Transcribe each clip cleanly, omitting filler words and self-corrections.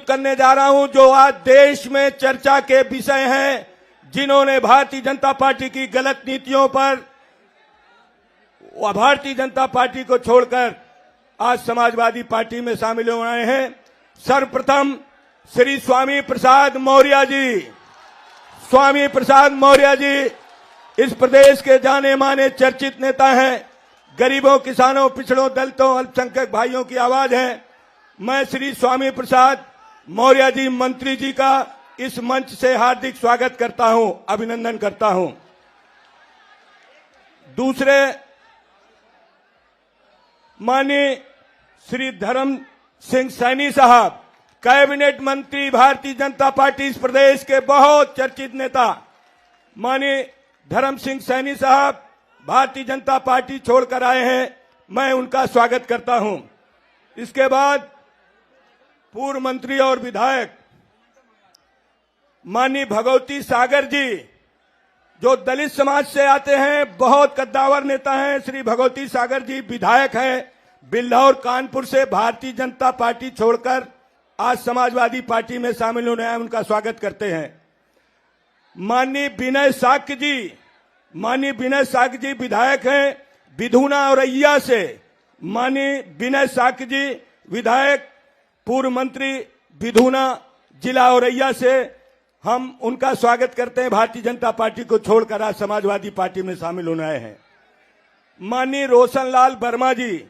प्रस्तुत करने जा रहा हूं जो आज देश में चर्चा के विषय हैं, जिन्होंने भारतीय जनता पार्टी की गलत नीतियों पर भारतीय जनता पार्टी को छोड़कर आज समाजवादी पार्टी में शामिल हो रहे हैं। सर्वप्रथम श्री स्वामी प्रसाद मौर्य जी। स्वामी प्रसाद मौर्य जी इस प्रदेश के जाने माने चर्चित नेता हैं। गरीबों, किसानों, पिछड़ों, दलितों, अल्पसंख्यक भाइयों की आवाज है। मैं श्री स्वामी प्रसाद मौर्य जी मंत्री जी का इस मंच से हार्दिक स्वागत करता हूं, अभिनंदन करता हूं। दूसरे माननीय श्री धर्म सिंह सैनी साहब, कैबिनेट मंत्री, भारतीय जनता पार्टी इस प्रदेश के बहुत चर्चित नेता माननीय धर्म सिंह सैनी साहब भारतीय जनता पार्टी छोड़कर आए हैं, मैं उनका स्वागत करता हूं। इसके बाद पूर्व मंत्री और विधायक माननीय भगवती सागर जी, जो दलित समाज से आते हैं, बहुत कद्दावर नेता हैं। श्री भगवती सागर जी विधायक हैं बिल्हौर कानपुर से, भारतीय जनता पार्टी छोड़कर आज समाजवादी पार्टी में शामिल होने आए, उनका स्वागत करते हैं। माननीय विनय साक्य जी, माननीय विनय साक्य जी विधायक हैं विधुना औरैया से। माननीय विनय साक्य जी विधायक, पूर्व मंत्री, विधुना जिला औरैया से, हम उनका स्वागत करते हैं। भारतीय जनता पार्टी को छोड़कर आज समाजवादी पार्टी में शामिल होने आए हैं। माननीय रोशनलाल वर्मा जी,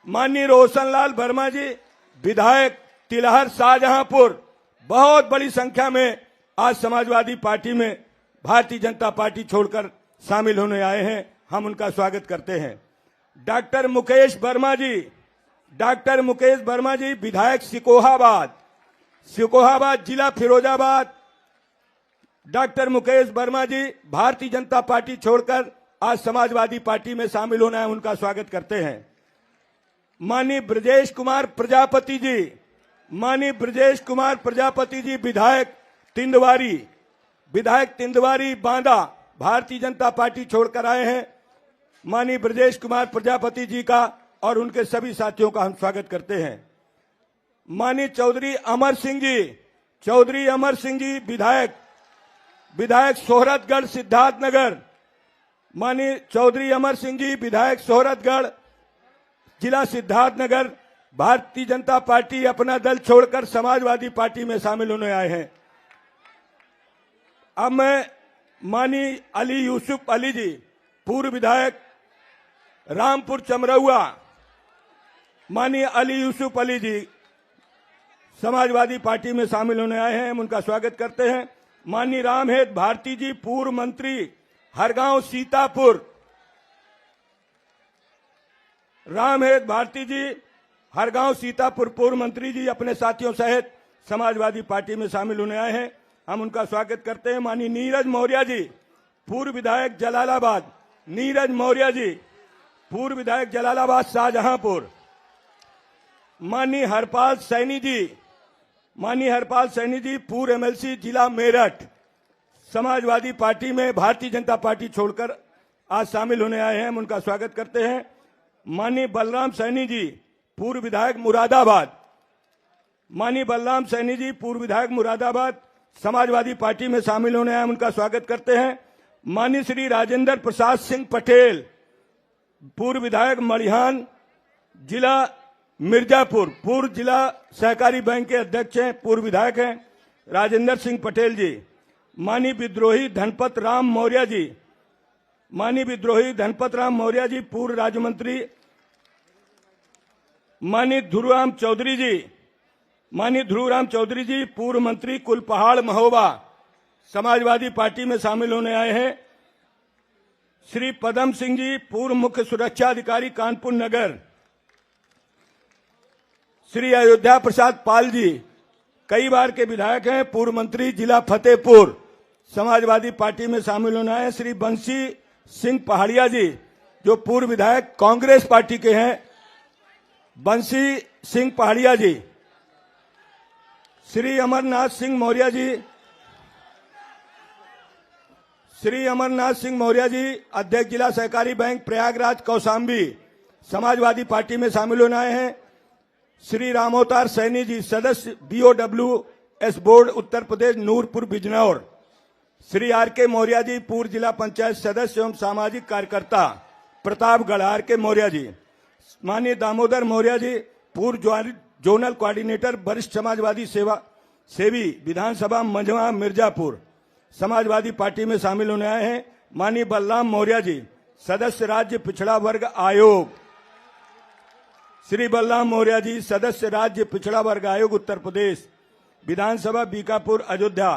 माननीय रोशनलाल वर्मा जी विधायक तिलहर शाहजहांपुर, बहुत बड़ी संख्या में आज समाजवादी पार्टी में भारतीय जनता पार्टी छोड़कर शामिल होने आए हैं, हम उनका स्वागत करते हैं। डॉक्टर मुकेश वर्मा जी, डॉक्टर मुकेश वर्मा जी विधायक सिकोहाबाद, सिकोहाबाद जिला फिरोजाबाद, डॉक्टर मुकेश वर्मा जी भारतीय जनता पार्टी छोड़कर आज समाजवादी पार्टी में शामिल होना है, उनका स्वागत करते हैं। माननीय ब्रजेश कुमार प्रजापति जी, माननीय ब्रजेश कुमार प्रजापति जी विधायक तिंदवारी, विधायक तिंदवारी बांदा, भारतीय जनता पार्टी छोड़कर आए हैं। माननीय ब्रजेश कुमार प्रजापति जी का और उनके सभी साथियों का हम स्वागत करते हैं। माननीय चौधरी अमर सिंह जी, चौधरी अमर सिंह जी विधायक, विधायक सोहरतगढ़ सिद्धार्थनगर, माननीय चौधरी अमर सिंह जी विधायक सोहरतगढ़ जिला सिद्धार्थनगर, भारतीय जनता पार्टी अपना दल छोड़कर समाजवादी पार्टी में शामिल होने आए हैं। अब मैं माननीय अली यूसुफ अली जी, पूर्व विधायक रामपुर चमरौआ, माननीय अली यूसुफ अली जी समाजवादी पार्टी में शामिल होने आए हैं, हम उनका स्वागत करते हैं। माननीय रामहेत भारती जी, पूर्व मंत्री हरगांव सीतापुर, रामहेत भारती जी हरगांव सीतापुर पूर्व मंत्री जी अपने साथियों सहित समाजवादी पार्टी में शामिल होने आए हैं, हम उनका स्वागत करते हैं। माननीय नीरज मौर्य जी, पूर्व विधायक जलालाबाद, नीरज मौर्य जी पूर्व विधायक जलालाबाद शाहजहांपुर। माननीय हरपाल सैनी जी, माननीय हरपाल सैनी जी पूर्व एमएलसी जिला मेरठ, समाजवादी पार्टी में भारतीय जनता पार्टी छोड़कर आज शामिल होने आए हैं, हम उनका स्वागत करते हैं। माननीय बलराम सैनी जी, पूर्व विधायक मुरादाबाद, माननीय बलराम सैनी जी पूर्व विधायक मुरादाबाद समाजवादी पार्टी में शामिल होने आए, हम उनका स्वागत करते हैं। माननीय श्री राजेंद्र प्रसाद सिंह पटेल, पूर्व विधायक मड़िहान जिला मिर्जापुर, पूर्व जिला सहकारी बैंक के अध्यक्ष हैं, पूर्व विधायक हैं राजेंद्र सिंह पटेल जी। माननीय विद्रोही धनपत राम मौर्य जी, माननीय विद्रोही धनपत राम मौर्य जी पूर्व राज्य मंत्री। माननीय ध्रुवराम चौधरी जी, माननीय ध्रुवराम चौधरी जी पूर्व मंत्री कुलपहाड़ महोबा समाजवादी पार्टी में शामिल होने आए हैं। श्री पदम सिंह जी पूर्व मुख्य सुरक्षा अधिकारी कानपुर नगर। श्री अयोध्या प्रसाद पाल जी कई बार के विधायक हैं, पूर्व मंत्री जिला फतेहपुर समाजवादी पार्टी में शामिल होना है। श्री बंसी सिंह पहाड़िया जी जो पूर्व विधायक कांग्रेस पार्टी के हैं, बंसी सिंह पहाड़िया जी। श्री अमरनाथ सिंह मौर्य जी, श्री अमरनाथ सिंह मौर्य जी अध्यक्ष जिला सहकारी बैंक प्रयागराज कौशाम्बी समाजवादी पार्टी में शामिल होने आए हैं। श्री रामोतार सैनी जी, सदस्य BOWS board Uttar Pradesh Nurpur Bijnor. Shri R.K. Maurya ji, पूर्व जिला पंचायत सदस्य एवं सामाजिक कार्यकर्ता प्रतापगढ़। R.K. मौर्य जी। माननीय दामोदर मौर्य जी, पूर्व जोनल कोऑर्डिनेटर वरिष्ठ समाजवादी सेवी विधानसभा मंझवा मिर्जापुर, समाजवादी पार्टी में शामिल होने आए हैं। माननीय बलराम मौर्य जी, सदस्य राज्य पिछड़ा वर्ग आयोग। श्री बलराम मौर्य जी, सदस्य राज्य पिछड़ा वर्ग आयोग उत्तर प्रदेश, विधानसभा बीकापुर अयोध्या।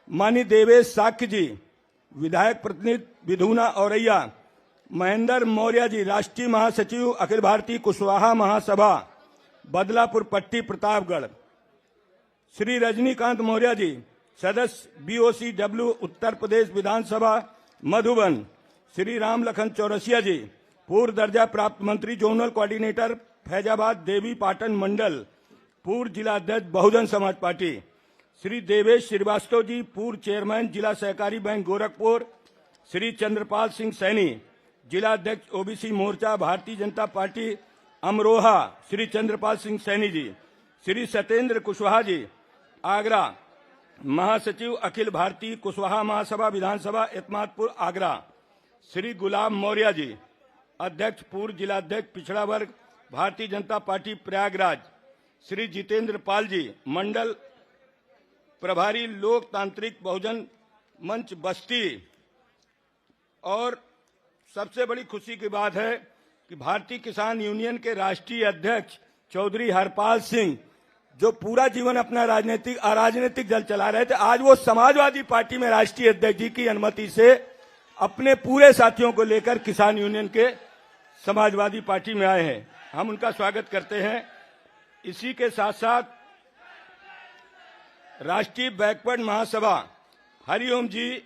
माननीय देवेश साक्य जी, विधायक प्रतिनिधि विधुना औरैया। महेंद्र मौर्य जी, राष्ट्रीय महासचिव अखिल भारतीय कुशवाहा महासभा बदलापुर पट्टी प्रतापगढ़। श्री रजनीकांत मौर्य जी, सदस्य BOCW उत्तर प्रदेश विधानसभा मधुबन। श्री राम लखन चौरसिया जी, पूर्व दर्जा प्राप्त मंत्री जोनल कोऑर्डिनेटर फैजाबाद देवी पाटन मंडल, पूर्व जिला अध्यक्ष बहुजन समाज पार्टी। श्री देवेश श्रीवास्तव जी, पूर्व चेयरमैन जिला सहकारी बैंक गोरखपुर। श्री चंद्रपाल सिंह सैनी, जिला अध्यक्ष OBC मोर्चा भारतीय जनता पार्टी अमरोहा। श्री चंद्रपाल सिंह सैनी जी। श्री सत्येंद्र कुशवाहा जी, आगरा, महासचिव अखिल भारतीय कुशवाहा महासभा विधानसभा एतमादपुर आगरा। श्री गुलाम मौर्य जी, अध्यक्ष पूर्व जिलाध्यक्ष पिछड़ा वर्ग भारतीय जनता पार्टी प्रयागराज। श्री जितेंद्र पाल जी, मंडल प्रभारी लोकतांत्रिक बहुजन मंच बस्ती। और सबसे बड़ी खुशी की बात है कि भारतीय किसान यूनियन के राष्ट्रीय अध्यक्ष चौधरी हरपाल सिंह, जो पूरा जीवन अपना अराजनीतिक दल चला रहे थे, आज वो समाजवादी पार्टी में राष्ट्रीय अध्यक्ष जी की अनुमति से अपने पूरे साथियों को लेकर किसान यूनियन के समाजवादी पार्टी में आए हैं। हम उनका स्वागत करते हैं। इसी के साथ साथ राष्ट्रीय बैकवर्ड महासभा हरिओम जी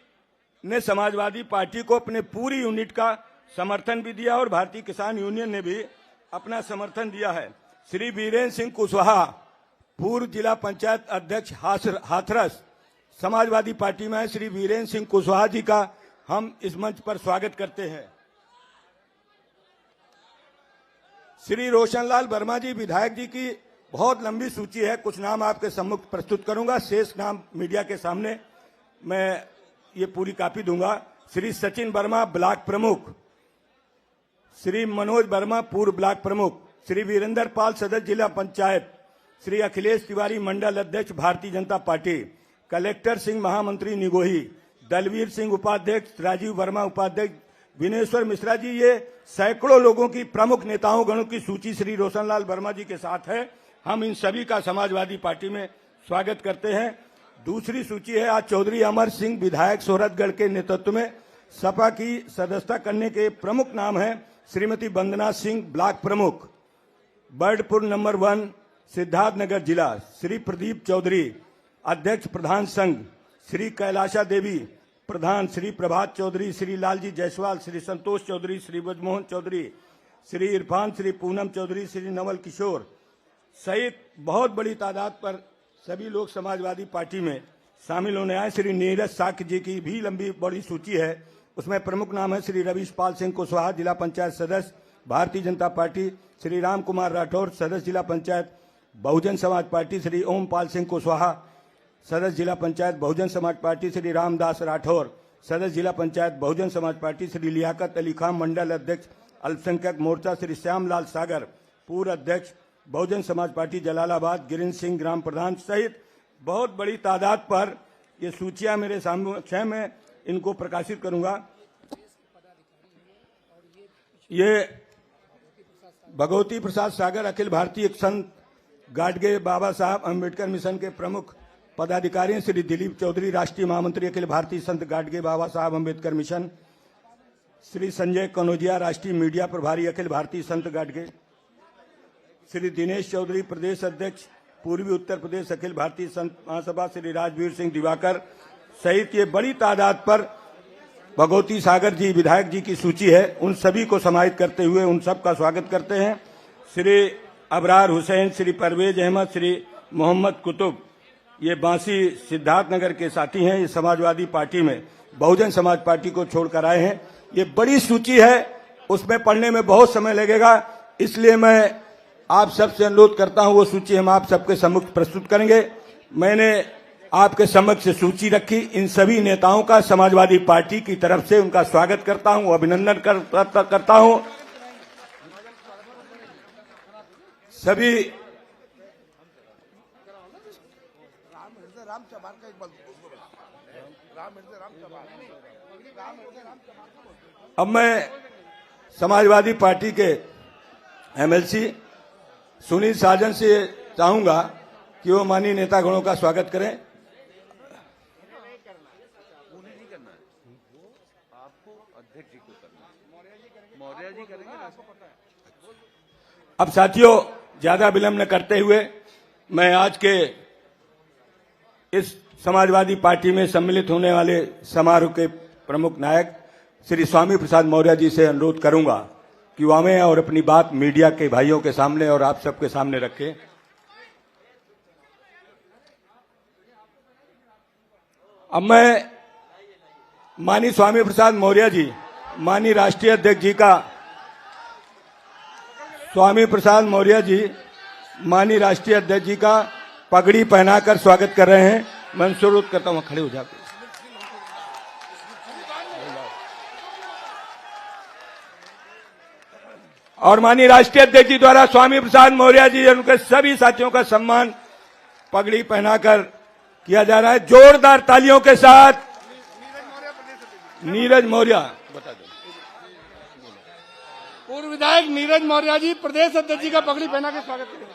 ने समाजवादी पार्टी को अपने पूरी यूनिट का समर्थन भी दिया और भारतीय किसान यूनियन ने भी अपना समर्थन दिया है। श्री वीरेंद्र सिंह कुशवाहा, पूर्व जिला पंचायत अध्यक्ष हाथरस, समाजवादी पार्टी में है। श्री वीरेंद्र सिंह कुशवाहा जी का हम इस मंच पर स्वागत करते हैं। श्री रोशनलाल वर्मा जी, विधायक जी की बहुत लंबी सूची है, कुछ नाम आपके सम्मुख प्रस्तुत करूंगा, शेष नाम मीडिया के सामने मैं ये पूरी कॉपी दूंगा। श्री सचिन वर्मा, ब्लॉक प्रमुख। श्री मनोज वर्मा, पूर्व ब्लॉक प्रमुख। श्री वीरेंद्र पाल, सदस्य जिला पंचायत। श्री अखिलेश तिवारी, मंडल अध्यक्ष भारतीय जनता पार्टी। कलेक्टर सिंह, महामंत्री निगोही। दलवीर सिंह उपाध्यक्ष। राजीव वर्मा उपाध्यक्ष। विनेश्वर मिश्रा जी, ये सैकड़ों लोगों की प्रमुख नेताओं गणों की सूची श्री रोशनलाल वर्मा जी के साथ है। हम इन सभी का समाजवादी पार्टी में स्वागत करते हैं। दूसरी सूची है आज चौधरी अमर सिंह, विधायक सोहरतगढ़ के नेतृत्व में सपा की सदस्यता करने के प्रमुख नाम है। श्रीमती वंदना सिंह, ब्लॉक प्रमुख, बर्डपुर नंबर 1, सिद्धार्थनगर जिला। श्री प्रदीप चौधरी, अध्यक्ष प्रधान संघ। श्री कैलाशा देवी, प्रधान। श्री प्रभात चौधरी, श्री लालजी जायसवाल, श्री संतोष चौधरी, श्री ब्रजमोहन चौधरी, श्री इरफान, श्री पूनम चौधरी, श्री नवल किशोर सहित बहुत बड़ी तादाद पर सभी लोग समाजवादी पार्टी में शामिल होने आए। श्री नीरज साक्य जी की भी लंबी बड़ी सूची है, उसमें प्रमुख नाम है श्री रवीश पाल सिंह कुशवाहा, जिला पंचायत सदस्य भारतीय जनता पार्टी। श्री राम कुमार राठौर, सदस्य जिला पंचायत बहुजन समाज पार्टी। श्री ओम पाल सिंह कुशवाहा, सदस्य जिला पंचायत बहुजन समाज पार्टी। श्री रामदास राठौर, सदस्य जिला पंचायत बहुजन समाज पार्टी। श्री लियाकत अली खान, मंडल अध्यक्ष अल्पसंख्यक मोर्चा। श्री श्यामलाल सागर, पूर्व अध्यक्ष बहुजन समाज पार्टी जलालाबाद। गिरीन्द्र सिंह, ग्राम प्रधान सहित बहुत बड़ी तादाद पर ये सूचियां मेरे सामने, मैं इनको प्रकाशित करूंगा। ये भगवती प्रसाद सागर, अखिल भारतीय संत गाडगे बाबा साहब अम्बेडकर मिशन के प्रमुख पदाधिकारी हैं। श्री दिलीप चौधरी, राष्ट्रीय महामंत्री अखिल भारतीय संत गाडगे बाबा साहब अम्बेडकर मिशन। श्री संजय कनौजिया, राष्ट्रीय मीडिया प्रभारी अखिल भारतीय संत गाडगे। श्री दिनेश चौधरी, प्रदेश अध्यक्ष पूर्वी उत्तर प्रदेश अखिल भारतीय संत महासभा। श्री राजवीर सिंह दिवाकर सहित ये बड़ी तादाद पर भगवती सागर जी, विधायक जी की सूची है। उन सभी को समाहित करते हुए उन सब का स्वागत करते हैं। श्री अबरार हुसैन, श्री परवेज अहमद, श्री मोहम्मद कुतुब, ये बांसी सिद्धार्थनगर के साथी हैं। ये समाजवादी पार्टी में बहुजन समाज पार्टी को छोड़कर आए हैं। ये बड़ी सूची है, उसमें पढ़ने में बहुत समय लगेगा, इसलिए मैं आप सबसे अनुरोध करता हूं, वो सूची हम आप सबके सम्मुख प्रस्तुत करेंगे। मैंने आपके समक्ष सूची रखी। इन सभी नेताओं का समाजवादी पार्टी की तरफ से उनका स्वागत करता हूं, अभिनंदन करता हूं। सभी अब मैं समाजवादी पार्टी के एमएलसी सुनील साजन से चाहूंगा कि वो माननीय नेतागणों का स्वागत करें। अब साथियों, ज्यादा विलंब न करते हुए मैं आज के इस समाजवादी पार्टी में सम्मिलित होने वाले समारोह के प्रमुख नायक श्री स्वामी प्रसाद मौर्य जी से अनुरोध करूंगा कि वो हमें और अपनी बात मीडिया के भाइयों के सामने और आप सबके सामने रखें। अब मैं माननीय स्वामी प्रसाद मौर्य जी, माननीय राष्ट्रीय अध्यक्ष जी का, स्वामी प्रसाद मौर्य जी माननीय राष्ट्रीय अध्यक्ष जी का पगड़ी पहनाकर स्वागत कर रहे हैं। मैं अनुरोध करता हूं खड़े हो जाकर। और माननीय राष्ट्रीय अध्यक्ष जी द्वारा स्वामी प्रसाद मौर्य जी उनके सभी साथियों का सम्मान पगड़ी पहनाकर किया जा रहा है। जोरदार तालियों के साथ नीरज मौर्य, बता दो। पूर्व विधायक नीरज मौर्य जी प्रदेश अध्यक्ष जी का पगड़ी पहना के स्वागत करें।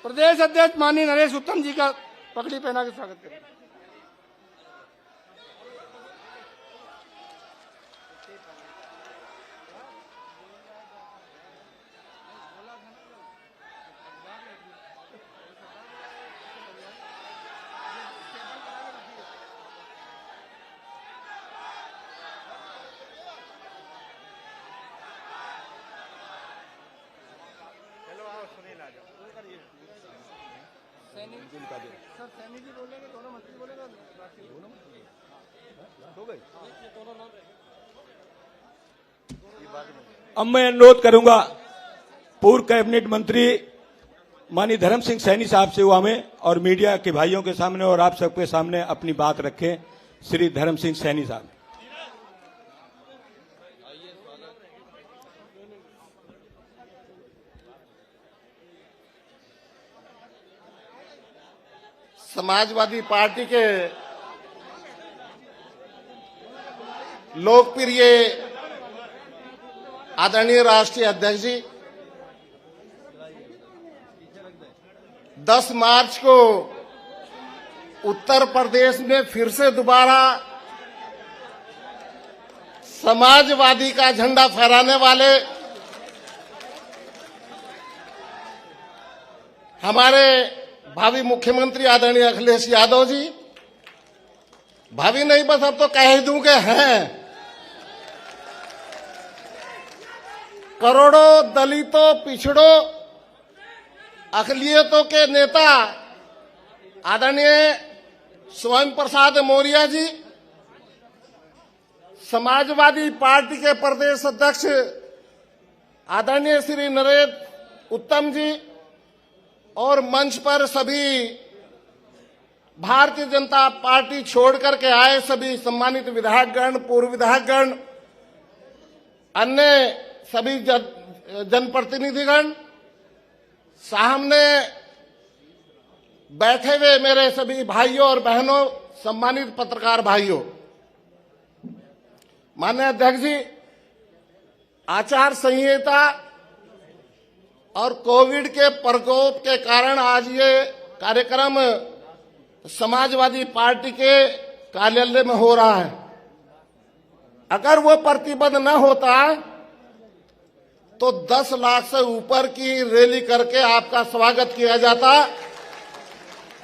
प्रदेश अध्यक्ष माननीय नरेश उत्तम जी का पगड़ी पहना के स्वागत करें। सर सैनी जी बोलेंगे, दोनों मंत्री बोलेगा, हो गई। अब मैं अनुरोध करूंगा पूर्व कैबिनेट मंत्री माननीय धर्म सिंह सैनी साहब से वो हमें और मीडिया के भाइयों के सामने और आप सबके सामने अपनी बात रखें। श्री धर्म सिंह सैनी साहब। समाजवादी पार्टी के लोकप्रिय आदरणीय राष्ट्रीय अध्यक्ष जी 10 मार्च को उत्तर प्रदेश में फिर से दोबारा समाजवादी का झंडा फहराने वाले हमारे भावी मुख्यमंत्री आदरणीय अखिलेश यादव जी, भावी नहीं बस अब तो कह ही दूं कि हैं, करोड़ों दलितों, पिछड़ों, अकलियतों के नेता आदरणीय स्वामी प्रसाद मौर्य जी, समाजवादी पार्टी के प्रदेश अध्यक्ष आदरणीय श्री नरेश उत्तम जी और मंच पर सभी भारतीय जनता पार्टी छोड़ करके आए सभी सम्मानित विधायकगण, पूर्व विधायकगण, अन्य सभी जनप्रतिनिधिगण, सामने बैठे हुए मेरे सभी भाइयों और बहनों, सम्मानित पत्रकार भाइयों, माननीय अध्यक्ष जी, आचार संहिता और कोविड के प्रकोप के कारण आज ये कार्यक्रम समाजवादी पार्टी के कार्यालय में हो रहा है। अगर वो प्रतिबंध न होता तो 10 लाख से ऊपर की रैली करके आपका स्वागत किया जाता।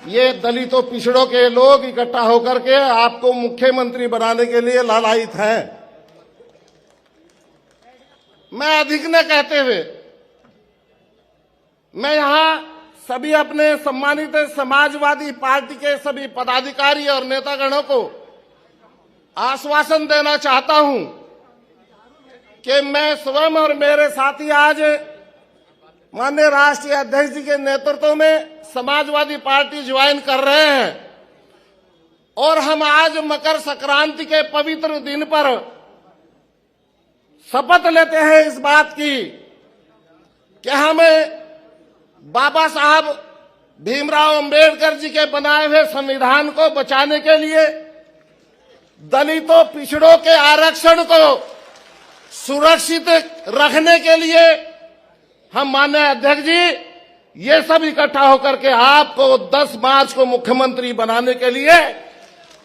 ये दलितों, पिछड़ों के लोग इकट्ठा होकर के आपको मुख्यमंत्री बनाने के लिए लालायित हैं। मैं अधिक न कहते हुए मैं यहां सभी अपने सम्मानित समाजवादी पार्टी के सभी पदाधिकारी और नेतागणों को आश्वासन देना चाहता हूं कि मैं स्वयं और मेरे साथी आज माननीय राष्ट्रीय अध्यक्ष जी के नेतृत्व में समाजवादी पार्टी ज्वाइन कर रहे हैं और हम आज मकर संक्रांति के पवित्र दिन पर शपथ लेते हैं इस बात की कि हमें बाबा साहब भीमराव अंबेडकर जी के बनाए हुए संविधान को बचाने के लिए, दलितों पिछड़ों के आरक्षण को सुरक्षित रखने के लिए हम माननीय अध्यक्ष जी ये सब इकट्ठा होकर के आपको 10 मार्च को मुख्यमंत्री बनाने के लिए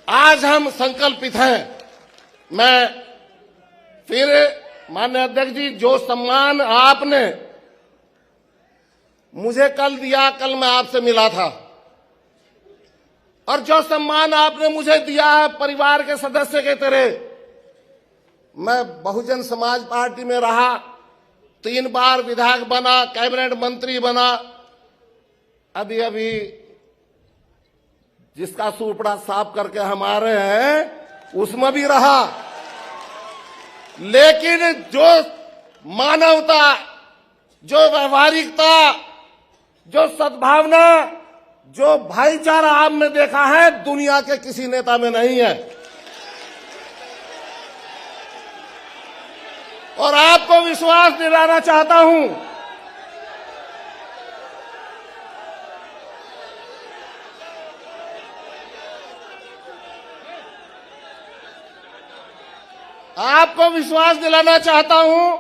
आज हम संकल्पित हैं। मैं फिर माननीय अध्यक्ष जी, जो सम्मान आपने मुझे कल दिया, कल मैं आपसे मिला था, और जो सम्मान आपने मुझे दिया है परिवार के सदस्य के तरह, मैं बहुजन समाज पार्टी में रहा, 3 बार विधायक बना, कैबिनेट मंत्री बना, अभी अभी जिसका सूपड़ा साफ करके हम आ रहे हैं उसमें भी रहा। लेकिन जो मानवता, जो व्यवहारिकता, जो सद्भावना, जो भाईचारा आपने देखा है दुनिया के किसी नेता में नहीं है। और आपको विश्वास दिलाना चाहता हूं, आपको विश्वास दिलाना चाहता हूं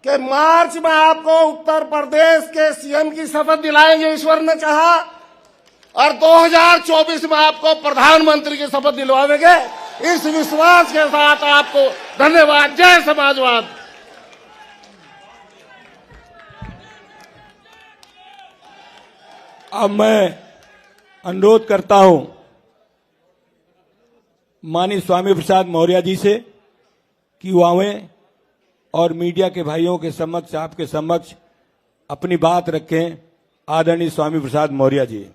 कि मार्च में आपको उत्तर प्रदेश के सीएम की शपथ दिलाएंगे, ईश्वर ने चाहा, और 2024 में आपको प्रधानमंत्री की शपथ दिलवाएंगे। इस विश्वास के साथ आपको धन्यवाद। जय समाजवाद। अब मैं अनुरोध करता हूं माननीय स्वामी प्रसाद मौर्य जी से कि वो आवें और मीडिया के भाइयों के समक्ष, आपके समक्ष अपनी बात रखें। आदरणीय स्वामी प्रसाद मौर्य जी।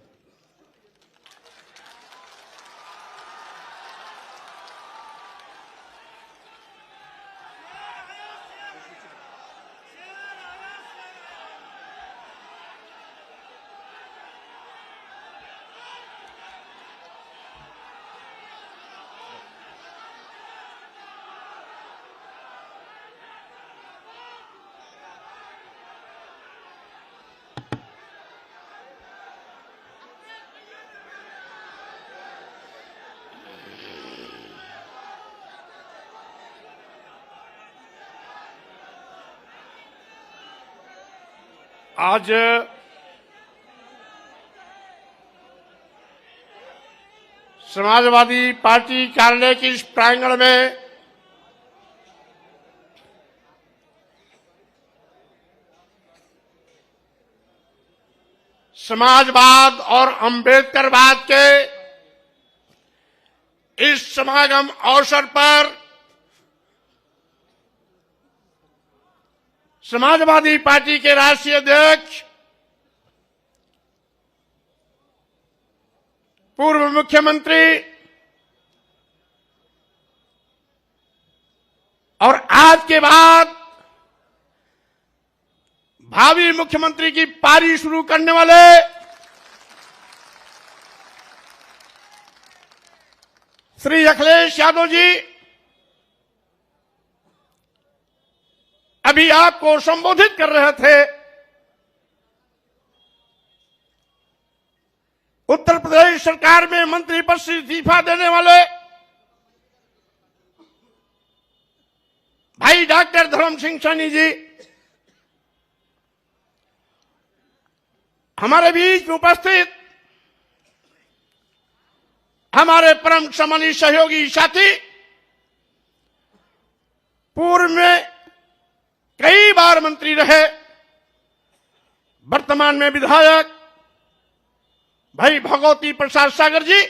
आज समाजवादी पार्टी कार्यालय के इस प्रांगण में समाजवाद और अंबेडकरवाद के इस समागम अवसर पर समाजवादी पार्टी के राष्ट्रीय अध्यक्ष, पूर्व मुख्यमंत्री और आज के बाद भावी मुख्यमंत्री की पारी शुरू करने वाले श्री अखिलेश यादव जी अभी आपको संबोधित कर रहे थे। उत्तर प्रदेश सरकार में मंत्री पद से इस्तीफा देने वाले भाई डॉक्टर धर्म सिंह सैनी जी हमारे बीच उपस्थित, हमारे परम सम्मानित सहयोगी साथी, पूर्व में कई बार मंत्री रहे, वर्तमान में विधायक भाई भगवती प्रसाद सागर जी,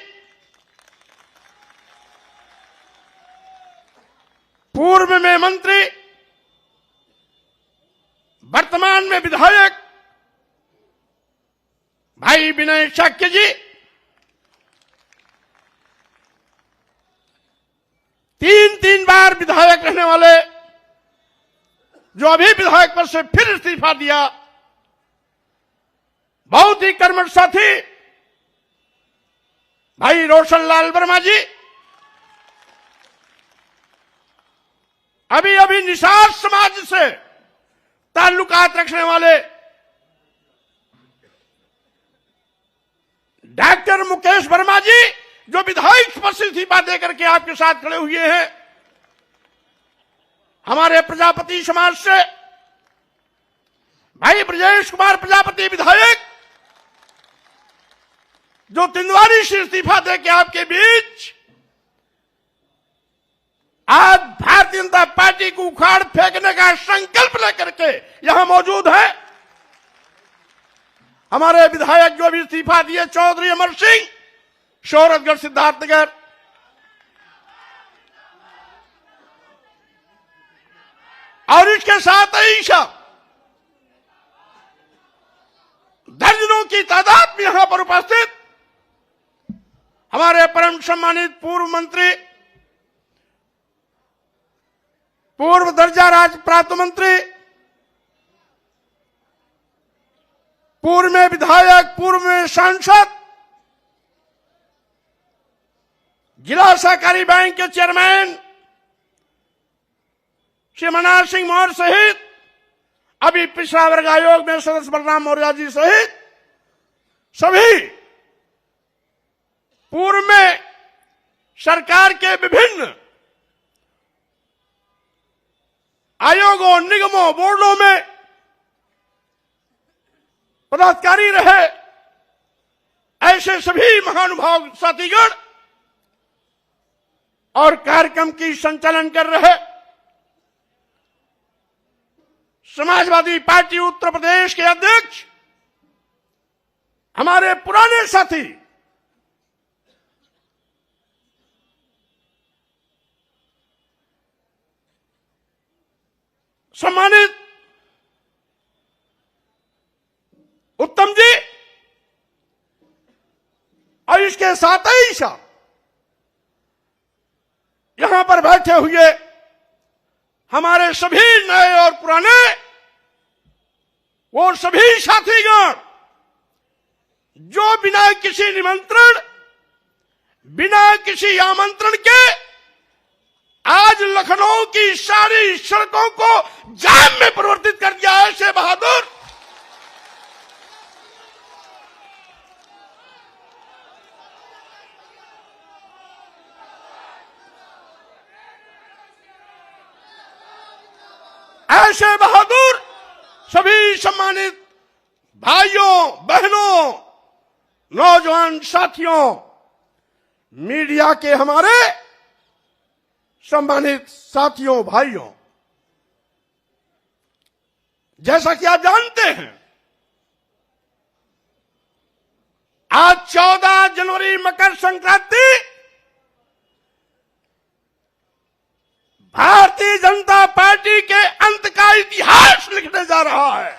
पूर्व में मंत्री, वर्तमान में विधायक भाई विनय शाक्य जी, तीन बार विधायक रहने वाले जो अभी विधायक पद से फिर इस्तीफा दिया बहुत ही कर्मठ साथी भाई रोशन लाल वर्मा जी, अभी अभी निषाद समाज से ताल्लुकात रखने वाले डॉक्टर मुकेश वर्मा जी, जो विधायक पद से इस्तीफा देकर के आपके साथ खड़े हुए हैं। हमारे प्रजापति समाज से भाई ब्रजेश कुमार प्रजापति विधायक, जो तिंदवारी से इस्तीफा देकर आपके बीच आज भारतीय जनता पार्टी को उखाड़ फेंकने का संकल्प लेकर के यहां मौजूद है। हमारे विधायक जो भी इस्तीफा दिए, चौधरी अमर सिंह, शोहरतगढ़ सिद्धार्थनगर, और इसके साथ ही दर्जनों की तादाद में यहां पर उपस्थित हमारे परम सम्मानित पूर्व मंत्री, पूर्व दर्जा राज्य प्राप्त मंत्री, पूर्व में विधायक, पूर्व में सांसद, जिला सहकारी बैंक के चेयरमैन श्री मनोहर सिंह मौर्य सहित अभी पिछड़ा वर्ग आयोग में सदस्य बलराम मौर्य जी सहित सभी पूर्व में सरकार के विभिन्न आयोगों, निगमों, बोर्डों में पदाधिकारी रहे, ऐसे सभी महानुभाव साथीगण और कार्यक्रम की संचालन कर रहे समाजवादी पार्टी उत्तर प्रदेश के अध्यक्ष हमारे पुराने साथी सम्मानित उत्तम जी, और इसके साथ ही यहां पर बैठे हुए हमारे सभी नए और पुराने वो सभी साथीगण जो बिना किसी निमंत्रण, बिना किसी आमंत्रण के आज लखनऊ की सारी सड़कों को जाम में परिवर्तित कर दिया है। ऐसे बहादुर ऐसे बहादुर सभी सम्मानित भाइयों, बहनों, नौजवान साथियों, मीडिया के हमारे सम्मानित साथियों, भाइयों, जैसा कि आप जानते हैं आज 14 जनवरी मकर संक्रांति भारतीय जनता पार्टी के अंत का इतिहास लिखने जा रहा है।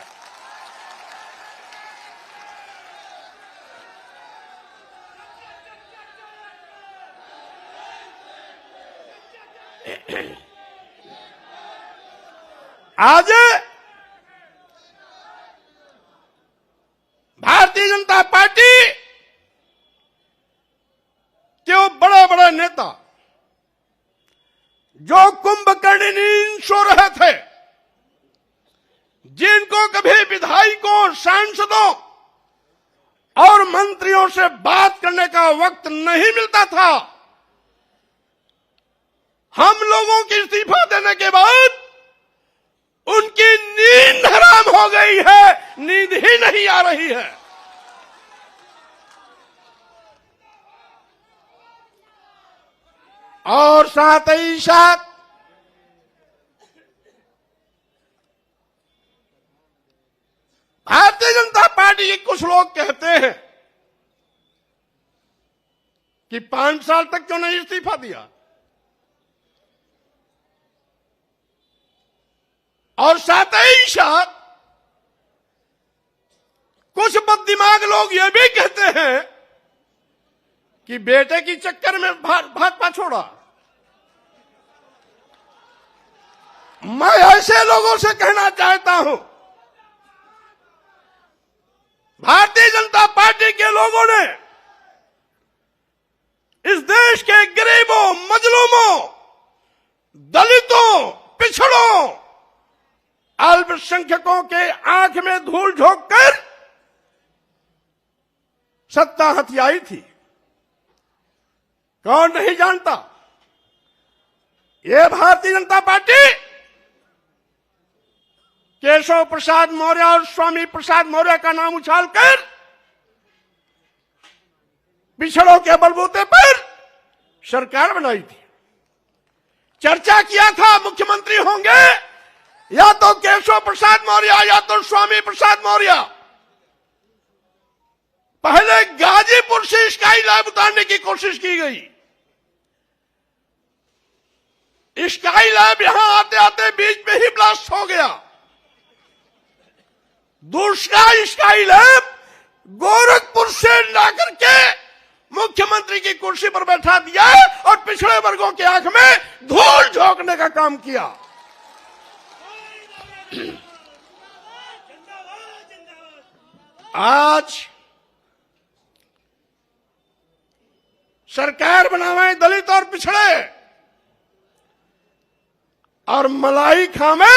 आज भारतीय जनता पार्टी के वो बड़े बड़े नेता जो कुंभकर्ण नींद सो रहे थे, जिनको कभी विधायकों, सांसदों और मंत्रियों से बात करने का वक्त नहीं मिलता था, हम लोगों के इस्तीफा देने के बाद उनकी नींद हराम हो गई है, नींद ही नहीं आ रही है। और साथ ही साथ भारतीय जनता पार्टी के कुछ लोग कहते हैं कि 5 साल तक क्यों नहीं इस्तीफा दिया, और साथ ही साथ कुछ बददिमाग लोग ये भी कहते हैं कि बेटे की चक्कर में भाजपा छोड़ा। मैं ऐसे लोगों से कहना चाहता हूं, भारतीय जनता पार्टी के लोगों ने इस देश के गरीबों, मजलूमों, दलितों, पिछड़ों, अल्पसंख्यकों के आंख में धूल झोंक कर सत्ता हथियाई थी। कौन नहीं जानता? ये भारतीय जनता पार्टी केशव प्रसाद मौर्य और स्वामी प्रसाद मौर्य का नाम उछालकर पिछड़ों के बलबूते पर सरकार बनाई थी। चर्चा किया था मुख्यमंत्री होंगे या तो केशव प्रसाद मौर्य या तो स्वामी प्रसाद मौर्य। पहले गाजीपुर से स्काई लैब उतारने की कोशिश की गई। स्काई लैब यहां आते आते बीच में ही ब्लास्ट हो गया। दूसरा स्काई लैब गोरखपुर से लाकर के मुख्यमंत्री की कुर्सी पर बैठा दिया और पिछड़े वर्गों की आंख में धूल झोंकने का काम किया। आज सरकार बनावे दलित और पिछड़े और मलाई खामे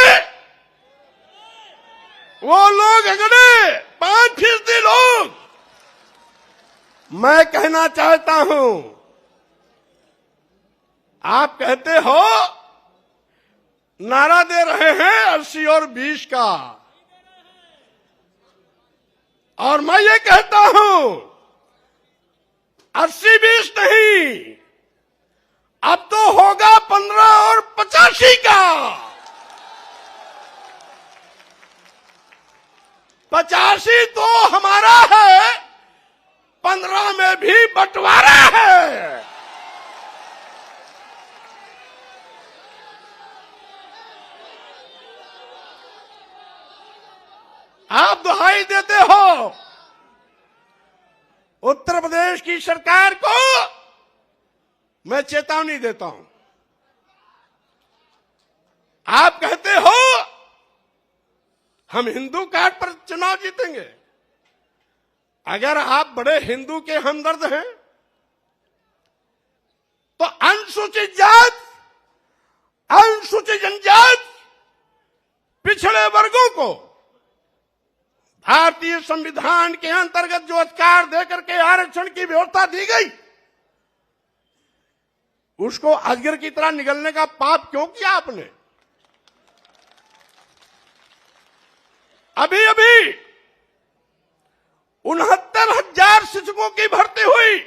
वो लोग अगड़े 5% लोग। मैं कहना चाहता हूं, आप कहते हो नारा दे रहे हैं 80 और 20 का, और मैं ये कहता हूं 80-20 नहीं, अब तो होगा 15 और 85 का। 85 तो हमारा है, 15 में भी बंटवारा है। आप दुहाई देते हो उत्तर प्रदेश की सरकार को, मैं चेतावनी देता हूं। आप कहते हो हम हिंदू कार्ड पर चुनाव जीतेंगे। अगर आप बड़े हिंदू के हमदर्द हैं तो अनुसूचित जात, अनुसूचित जनजाति, पिछड़े वर्गों को भारतीय संविधान के अंतर्गत जो अधिकार देकर के आरक्षण की व्यवस्था दी गई, उसको अजगर की तरह निगलने का पाप क्यों किया आपने? अभी अभी 69,000 शिक्षकों की भर्ती हुई,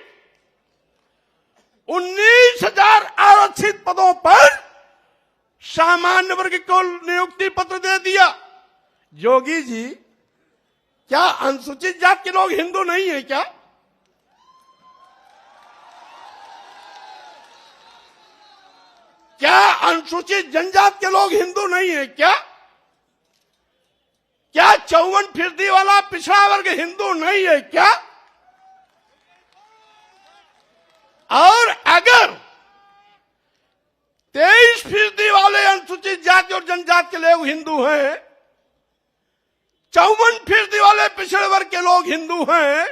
19,000 आरक्षित पदों पर सामान्य वर्ग को नियुक्ति पत्र दे दिया। योगी जी, क्या अनुसूचित जाति के लोग हिंदू नहीं है क्या? क्या अनुसूचित जनजाति के लोग हिंदू नहीं है क्या? क्या 54% वाला पिछड़ा वर्ग हिंदू नहीं है क्या? और अगर 23% वाले अनुसूचित जाति और जनजाति के लोग हिंदू हैं, 54% वाले पिछड़े वर्ग के लोग हिंदू हैं,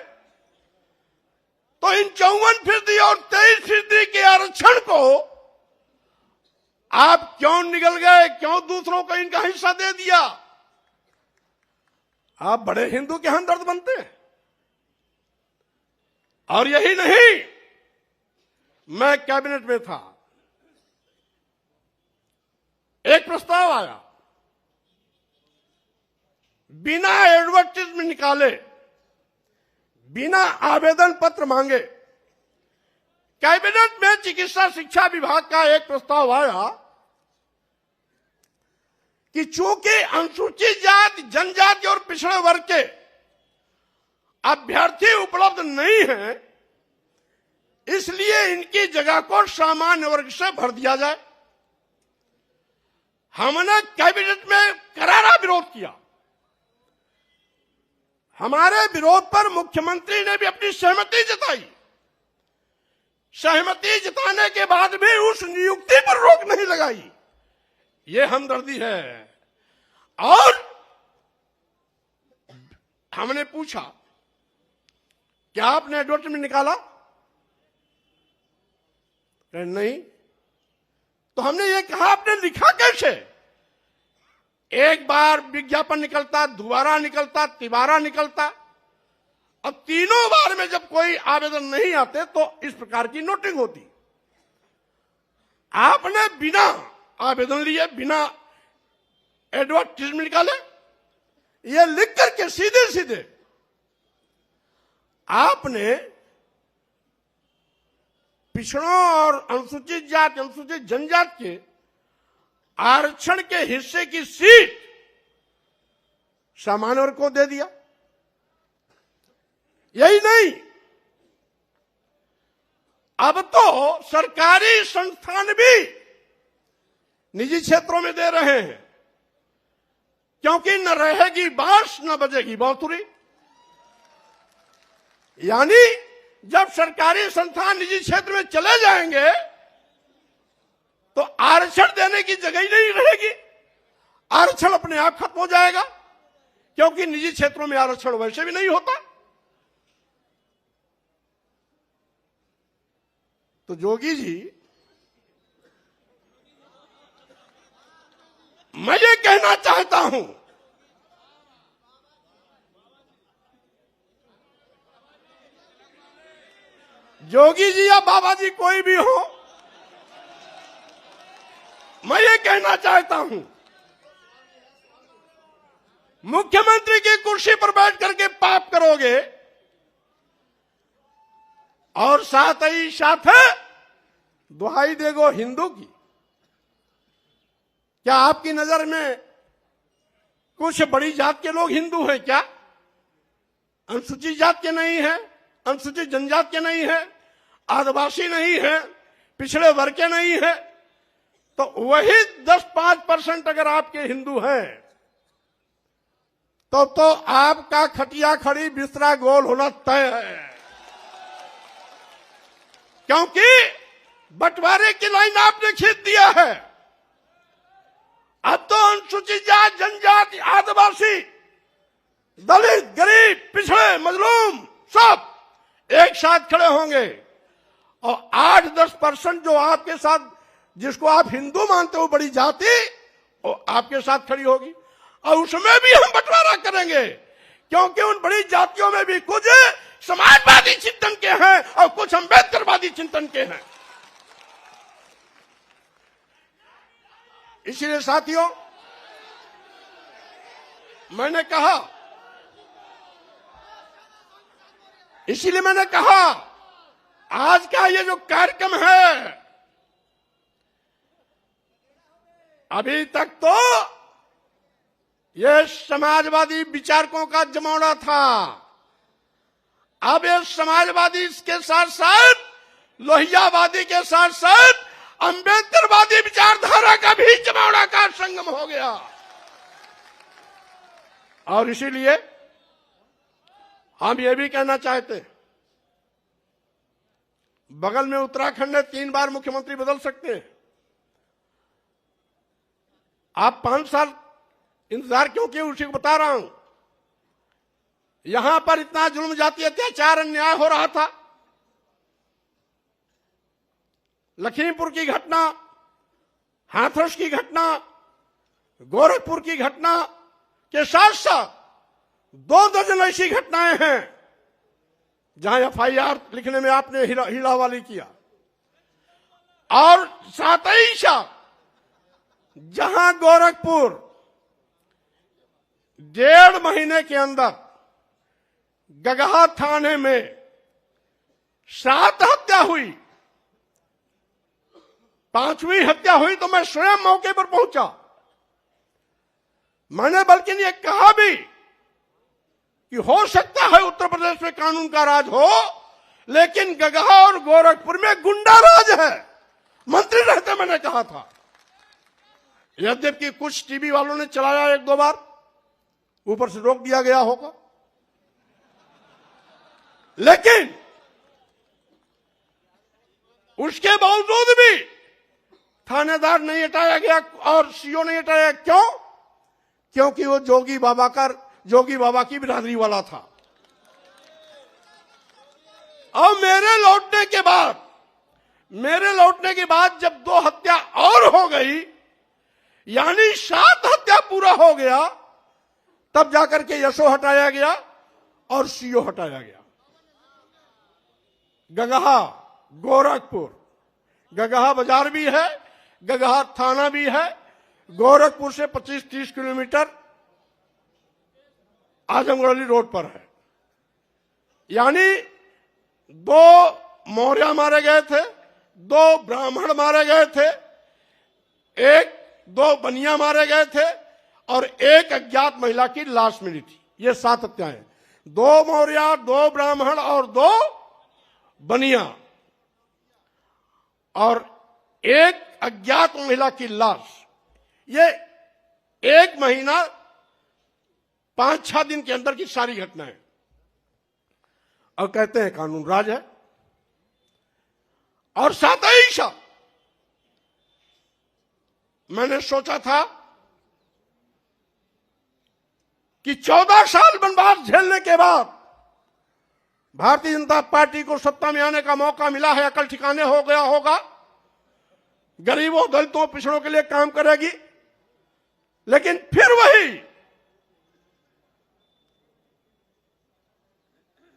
तो इन 54% और 23% के आरक्षण को आप क्यों निगल गए? क्यों दूसरों को इनका हिस्सा दे दिया? आप बड़े हिंदू के हमदर्द बनते हैं। और यही नहीं, मैं कैबिनेट में था, एक प्रस्ताव आया, बिना एडवर्टाइजमेंट निकाले, बिना आवेदन पत्र मांगे कैबिनेट में चिकित्सा शिक्षा विभाग का एक प्रस्ताव आया कि चूंकि अनुसूचित जाति, जनजाति और पिछड़े वर्ग के अभ्यर्थी उपलब्ध नहीं है, इसलिए इनकी जगह को सामान्य वर्ग से भर दिया जाए। हमने कैबिनेट में करारा विरोध किया। हमारे विरोध पर मुख्यमंत्री ने भी अपनी सहमति जताई। सहमति जताने के बाद भी उस नियुक्ति पर रोक नहीं लगाई। ये हमदर्दी है। और हमने पूछा क्या आपने एडवर्टाइजमेंट निकाला? नहीं। तो हमने ये कहा आपने लिखा कैसे? एक बार विज्ञापन निकलता, दोबारा निकलता, तिबारा निकलता, अब तीनों बार में जब कोई आवेदन नहीं आते तो इस प्रकार की नोटिंग होती। आपने बिना आवेदन लिए, बिना एडवर्टाइजमेंट निकाले, ये लिख करके सीधे सीधे आपने पिछड़ों और अनुसूचित जाति, अनुसूचित जनजाति के आरक्षण के हिस्से की सीट सामान्य वर्ग को दे दिया। यही नहीं, अब तो सरकारी संस्थान भी निजी क्षेत्रों में दे रहे हैं, क्योंकि न रहेगी बांस न बजेगी बांसुरी। यानी जब सरकारी संस्थान निजी क्षेत्र में चले जाएंगे तो आरक्षण देने की जगह ही नहीं रहेगी, आरक्षण अपने आप खत्म हो जाएगा, क्योंकि निजी क्षेत्रों में आरक्षण वैसे भी नहीं होता। तो जोगी जी, मैं ये कहना चाहता हूं, जोगी जी या बाबा जी कोई भी हो, मैं ये कहना चाहता हूं, मुख्यमंत्री की कुर्सी पर बैठ करके पाप करोगे और साथ ही साथ दुहाई देगो हिंदू की। क्या आपकी नजर में कुछ बड़ी जात के लोग हिंदू हैं क्या? अनुसूचित जात के नहीं है, अनुसूचित जनजाति के नहीं है, आदिवासी नहीं है, पिछड़े वर्ग के नहीं है, तो वही 10-5% अगर आपके हिंदू हैं तो आपका खटिया खड़ी बिस्तरा गोल होना तय है, क्योंकि बंटवारे की लाइन आपने खींच दिया है। अब तो अनुसूचित जाति, जनजाति, आदिवासी, दलित, गरीब, पिछड़े, मजलूम सब एक साथ खड़े होंगे और 8-10% जो आपके साथ, जिसको आप हिंदू मानते हो बड़ी जाति, वो आपके साथ खड़ी होगी और उसमें भी हम बंटवारा करेंगे, क्योंकि उन बड़ी जातियों में भी कुछ समाजवादी चिंतन के हैं और कुछ अम्बेडकरवादी चिंतन के हैं। इसलिए साथियों, मैंने कहा आज का ये जो कार्यक्रम है, अभी तक तो ये समाजवादी विचारकों का जमावड़ा था, अब ये समाजवादी के साथ साथ लोहियावादी के साथ साथ अम्बेडकरवादी विचारधारा का भी जमावड़ा का संगम हो गया। और इसीलिए हम ये भी कहना चाहते हैं, बगल में उत्तराखंड है, 3 बार मुख्यमंत्री बदल सकते हैं, आप 5 साल इंतजार क्यों किए? उसी को बता रहा हूं। यहां पर इतना जुल्म, जाति, अत्याचार, अन्याय हो रहा था। लखीमपुर की घटना, हाथरस की घटना, गोरखपुर की घटना के साथ साथ 2 दर्जन ऐसी घटनाएं हैं जहां एफआईआर लिखने में आपने हीलावाली किया, और साथ ही साथ जहां गोरखपुर 1.5 महीने के अंदर गगहा थाने में 7 हत्या हुई, 5वीं हत्या हुई तो मैं स्वयं मौके पर पहुंचा। मैंने बल्कि ये कहा भी कि हो सकता है उत्तर प्रदेश में कानून का राज हो, लेकिन गगहा और गोरखपुर में गुंडा राज है। मंत्री रहते मैंने कहा था, यद्यपि कुछ टीवी वालों ने चलाया 1-2 बार, ऊपर से रोक दिया गया होगा, लेकिन उसके बावजूद भी थानेदार नहीं हटाया गया और सीओ नहीं हटाया। क्यों? क्योंकि वो जोगी बाबा की बिरादरी वाला था। और मेरे लौटने के बाद जब 2 हत्या और हो गई, यानी 7 हत्या पूरा हो गया, तब जाकर के यशो हटाया गया और सीओ हटाया गया। गगहा, गोरखपुर, गगहा बाजार भी है, गगहा थाना भी है, गोरखपुर से 25-30 किलोमीटर आजमगढ़ रोड पर है। यानी 2 मौर्य मारे गए थे, 2 ब्राह्मण मारे गए थे, 2 बनिया मारे गए थे और 1 अज्ञात महिला की लाश मिली थी। ये 7 हत्याएं, 2 मौर्य, 2 ब्राह्मण और 2 बनिया और 1 अज्ञात महिला की लाश। ये 1 महीना 5-6 दिन के अंदर की सारी घटनाएं। और कहते हैं कानून राज है। और साथ ही साथ मैंने सोचा था कि 14 साल वनवास झेलने के बाद भारतीय जनता पार्टी को सत्ता में आने का मौका मिला है, अकल ठिकाने हो गया होगा, गरीबों, दलितों, पिछड़ों के लिए काम करेगी। लेकिन फिर वही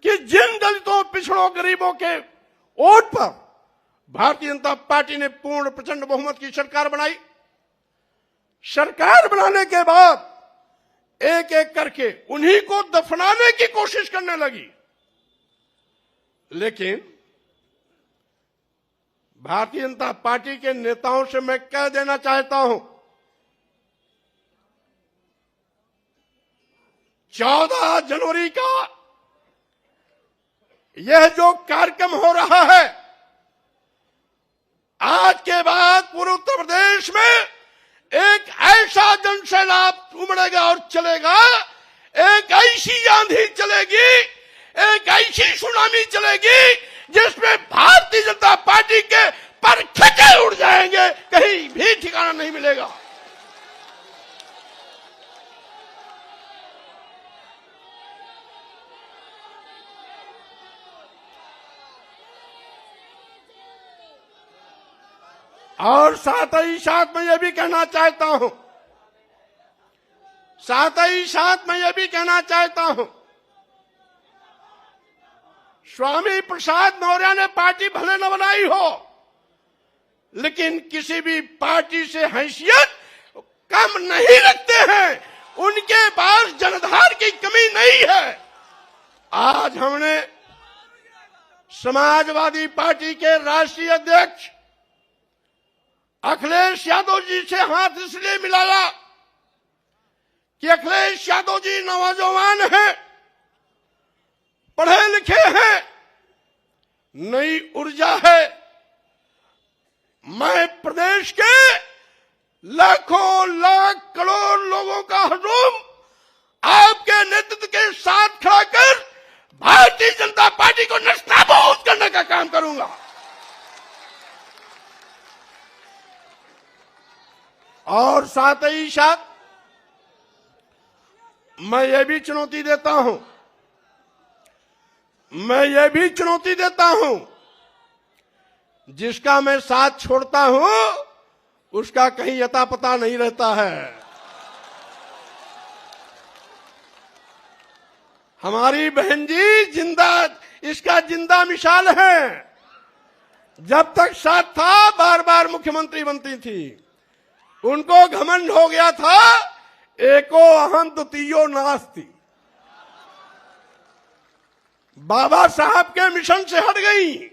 कि जिन दलितों, पिछड़ों, गरीबों के वोट पर भारतीय जनता पार्टी ने पूर्ण प्रचंड बहुमत की सरकार बनाई। सरकार बनाने के बाद एक एक करके उन्हीं को दफनाने की कोशिश करने लगी। लेकिन भारतीय जनता पार्टी के नेताओं से मैं कह देना चाहता हूं, 14 जनवरी का यह जो कार्यक्रम हो रहा है, आज के बाद पूरे उत्तर प्रदेश में एक ऐसा जनसैलाब उमड़ेगा और चलेगा, एक ऐसी आंधी चलेगी, एक ऐसी सुनामी चलेगी जिसमें भारतीय जनता पार्टी के पर खचे उड़ जाएंगे, कहीं भी ठिकाना नहीं मिलेगा। और साथ ही साथ मैं ये भी कहना चाहता हूं, स्वामी प्रसाद मौर्य ने पार्टी भले न बनाई हो, लेकिन किसी भी पार्टी से हैसियत कम नहीं रखते हैं। उनके पास जनधार की कमी नहीं है। आज हमने समाजवादी पार्टी के राष्ट्रीय अध्यक्ष अखिलेश यादव जी से हाथ इसलिए मिलाया कि अखिलेश यादव जी नौजवान हैं, पढ़े लिखे हैं, नई ऊर्जा है। मैं प्रदेश के लाखों लाख करोड़ लोगों का हुजूम आपके नेतृत्व के साथ खड़ा कर भारतीय जनता पार्टी को नस्ताबूद करने का काम करूंगा। और साथ ही साथ मैं ये भी चुनौती देता हूं, जिसका मैं साथ छोड़ता हूं उसका कहीं अता पता नहीं रहता है। हमारी बहन जी इसका जिंदा मिसाल है। जब तक साथ था बार बार मुख्यमंत्री बनती थी। उनको घमंड हो गया था, एको अहम द्वितीयो नास्ति। बाबा साहब के मिशन से हट गई,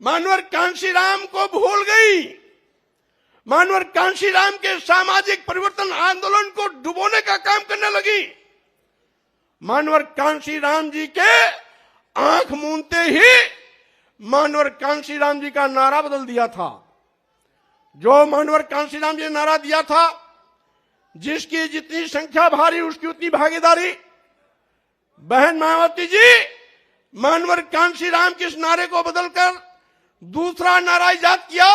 मानवर कांशीराम को भूल गई, मानवर कांशीराम के सामाजिक परिवर्तन आंदोलन को डुबोने का काम करने लगी। मानवर कांशीराम जी के आंख मूंदते ही मानवर कांशीराम जी का नारा बदल दिया था। जो मानवर कांशीराम जी ने नारा दिया था, जिसकी जितनी संख्या भारी उसकी उतनी भागीदारी। बहन मायावती जी, मानवर कांशीराम के इस नारे को बदलकर दूसरा नारा इजाद किया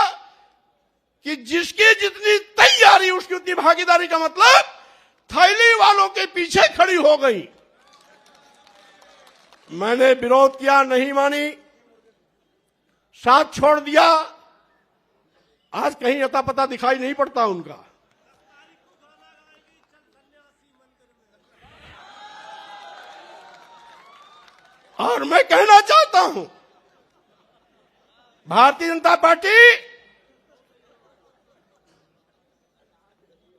कि जिसकी जितनी तैयारी उसकी उतनी भागीदारी का मतलब थैली वालों के पीछे खड़ी हो गई। मैंने विरोध किया, नहीं मानी, साथ छोड़ दिया। आज कहीं अता पता दिखाई नहीं पड़ता उनका। और मैं कहना चाहता हूं, भारतीय जनता पार्टी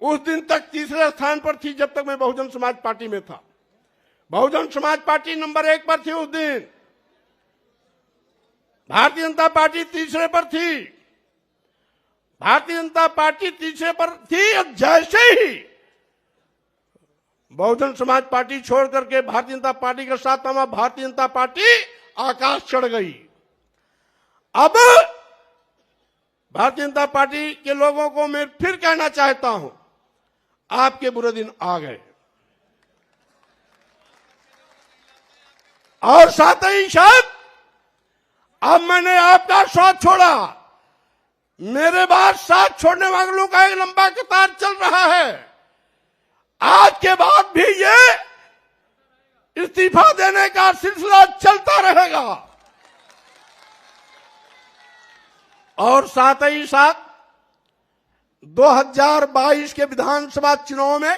उस दिन तक तीसरे स्थान पर थी जब तक मैं बहुजन समाज पार्टी में था। बहुजन समाज पार्टी नंबर 1 पर थी उस दिन, भारतीय जनता पार्टी तीसरे पर थी। भारतीय जनता पार्टी तीसरे पर थी और जैसे ही बहुजन समाज पार्टी छोड़ करके भारतीय जनता पार्टी के साथ हमारा भारतीय जनता पार्टी आकाश चढ़ गई। अब भारतीय जनता पार्टी के लोगों को मैं फिर कहना चाहता हूं, आपके बुरे दिन आ गए। और साथ ही साथ अब मैंने आपका साथ छोड़ा, मेरे बाद साथ छोड़ने वाले लोगों का एक लंबा कतार चल रहा है। आज के बाद भी ये इस्तीफा देने का सिलसिला चलता रहेगा। और साथ ही साथ 2022 के विधानसभा चुनाव में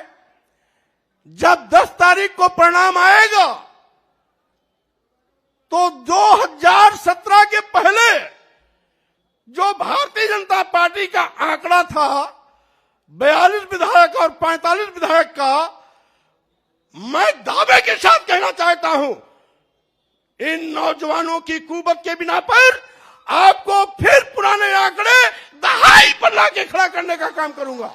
जब 10 तारीख को परिणाम आएगा तो 2017 के पहले जो भारतीय जनता पार्टी का आंकड़ा था 42 विधायक और 45 विधायक का, मैं दावे के साथ कहना चाहता हूं, इन नौजवानों की कुवत के बिना पर आपको फिर पुराने आंकड़े दहाई पर लाके खड़ा करने का काम करूंगा।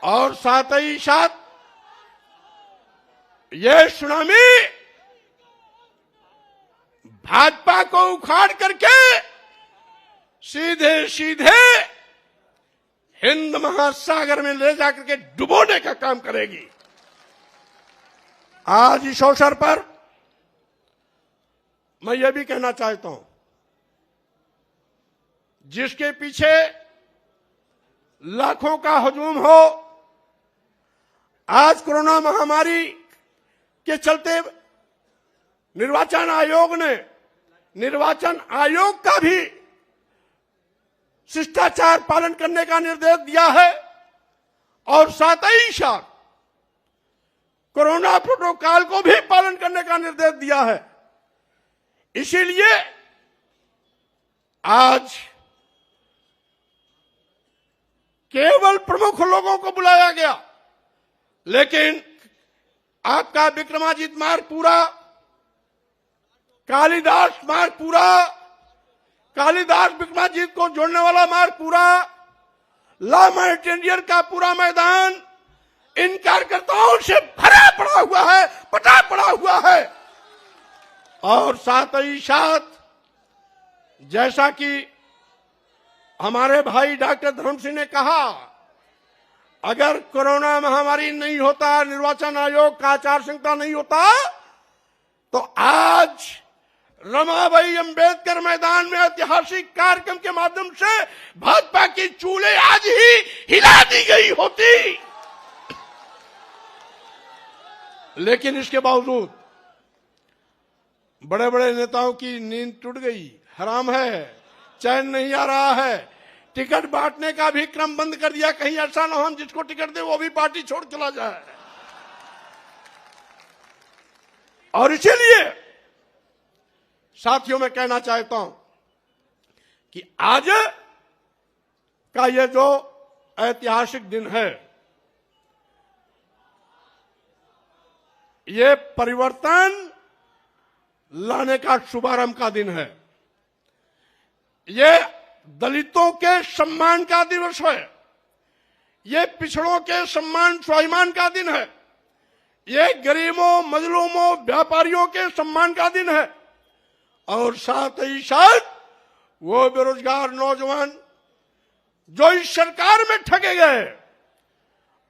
और साथ ही साथ ये सुनामी भाजपा को उखाड़ करके सीधे सीधे हिंद महासागर में ले जाकर के डुबोने का काम करेगी। आज इस अवसर पर मैं ये भी कहना चाहता हूं, जिसके पीछे लाखों का हजूम हो, आज कोरोना महामारी के चलते निर्वाचन आयोग का भी शिष्टाचार पालन करने का निर्देश दिया है और साथ ही साथ कोरोना प्रोटोकॉल को भी पालन करने का निर्देश दिया है। इसीलिए आज केवल प्रमुख लोगों को बुलाया गया, लेकिन आपका विक्रमादित्य मार्ग पूरा, कालिदास मार्ग पूरा, कालिदास विक्रमादित्य को जोड़ने वाला मार्ग पूरा, ला माउंटेनियर का पूरा मैदान इन कार्यकर्ताओं से भरा पड़ा हुआ है, पटा पड़ा हुआ है। और साथ ही साथ जैसा कि हमारे भाई डॉक्टर धर्म सिंह ने कहा, अगर कोरोना महामारी नहीं होता, निर्वाचन आयोग का आचार संहिता नहीं होता, तो आज रमाबाई अंबेडकर मैदान में ऐतिहासिक कार्यक्रम के माध्यम से भाजपा की चूल्हे आज ही हिला दी गई होती। लेकिन इसके बावजूद बड़े बड़े नेताओं की नींद टूट गई, हराम है, चैन नहीं आ रहा है। टिकट बांटने का भी क्रम बंद कर दिया, कहीं ऐसा ना हो हम जिसको टिकट दे वो भी पार्टी छोड़ चला जाए। और इसीलिए साथियों मैं कहना चाहता हूं कि आज का ये जो ऐतिहासिक दिन है, ये परिवर्तन लाने का शुभारंभ का दिन है। ये दलितों के सम्मान का दिवस है, ये पिछड़ों के सम्मान स्वाभिमान का दिन है, ये गरीबों, मजलूमों, व्यापारियों के सम्मान का दिन है। और साथ ही साथ वो बेरोजगार नौजवान जो इस सरकार में ठगे गए,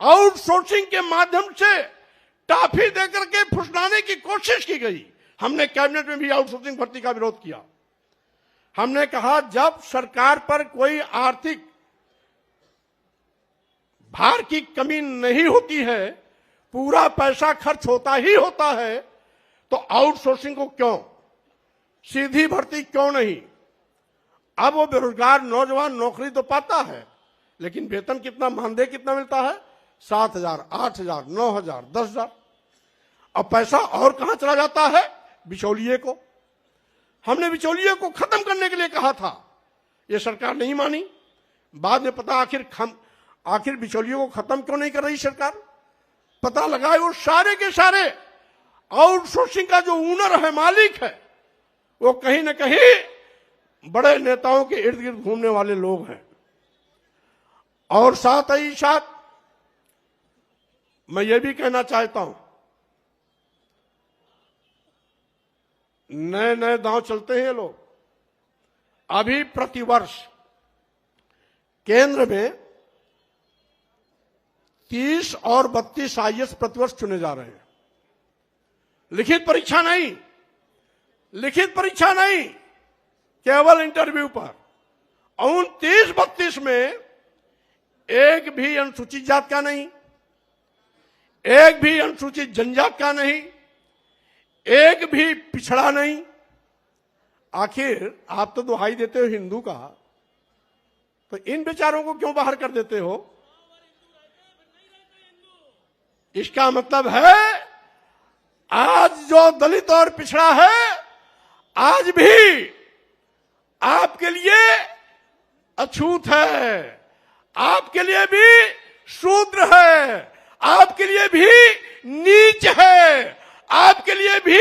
आउटसोर्सिंग के माध्यम से टाफी देकर के फुसलाने की कोशिश की गई। हमने कैबिनेट में भी आउटसोर्सिंग भर्ती का विरोध किया। हमने कहा जब सरकार पर कोई आर्थिक भार की कमी नहीं होती है, पूरा पैसा खर्च होता ही होता है, तो आउटसोर्सिंग को क्यों, सीधी भर्ती क्यों नहीं? अब वो बेरोजगार नौजवान नौकरी तो पाता है, लेकिन वेतन कितना, मानदेय कितना मिलता है? 7,000, 8,000, 9,000, 10,000। अब पैसा और कहां चला जाता है? बिचौलिए को। हमने बिचौलिए को खत्म करने के लिए कहा था, ये सरकार नहीं मानी। बाद में पता आखिर बिचौलियों को खत्म क्यों नहीं कर रही सरकार? पता लगाए वो सारे के सारे आउटसोर्सिंग का जो ओनर है, मालिक है, वो कहीं ना कहीं बड़े नेताओं के इर्द गिर्द घूमने वाले लोग हैं। और साथ ही साथ मैं ये भी कहना चाहता हूं, नए नए दांव चलते हैं लोग। अभी प्रतिवर्ष केंद्र में 30 और 32 आईएएस प्रतिवर्ष चुने जा रहे हैं। लिखित परीक्षा नहीं, लिखित परीक्षा नहीं, केवल इंटरव्यू पर। उन 30-32 में एक भी अनुसूचित जात का नहीं, एक भी अनुसूचित जनजात का नहीं, एक भी पिछड़ा नहीं। आखिर आप तो दुहाई देते हो हिंदू का, तो इन बेचारों को क्यों बाहर कर देते हो? इसका मतलब है आज जो दलित और पिछड़ा है, आज भी आपके लिए अछूत है, आपके लिए भी शूद्र है, आपके लिए भी नीच है, आपके लिए भी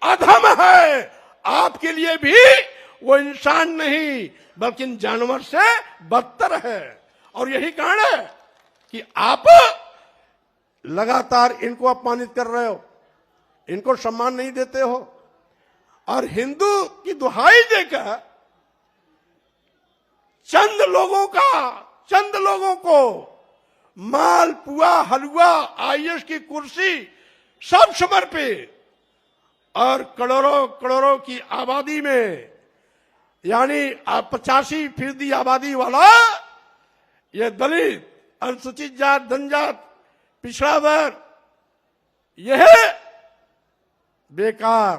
अधम है, आपके लिए भी वो इंसान नहीं बल्कि जानवर से बदतर है। और यही कारण है कि आप लगातार इनको अपमानित कर रहे हो, इनको सम्मान नहीं देते हो, और हिंदू की दुहाई देकर चंद लोगों को मालपुआ, हलवा, आईएएस की कुर्सी सब समर्पित, और करोड़ों की आबादी में, यानी 85% आबादी वाला ये दलित, अनुसूचित जात, जनजात, पिछड़ा वर्ग, यह बेकार,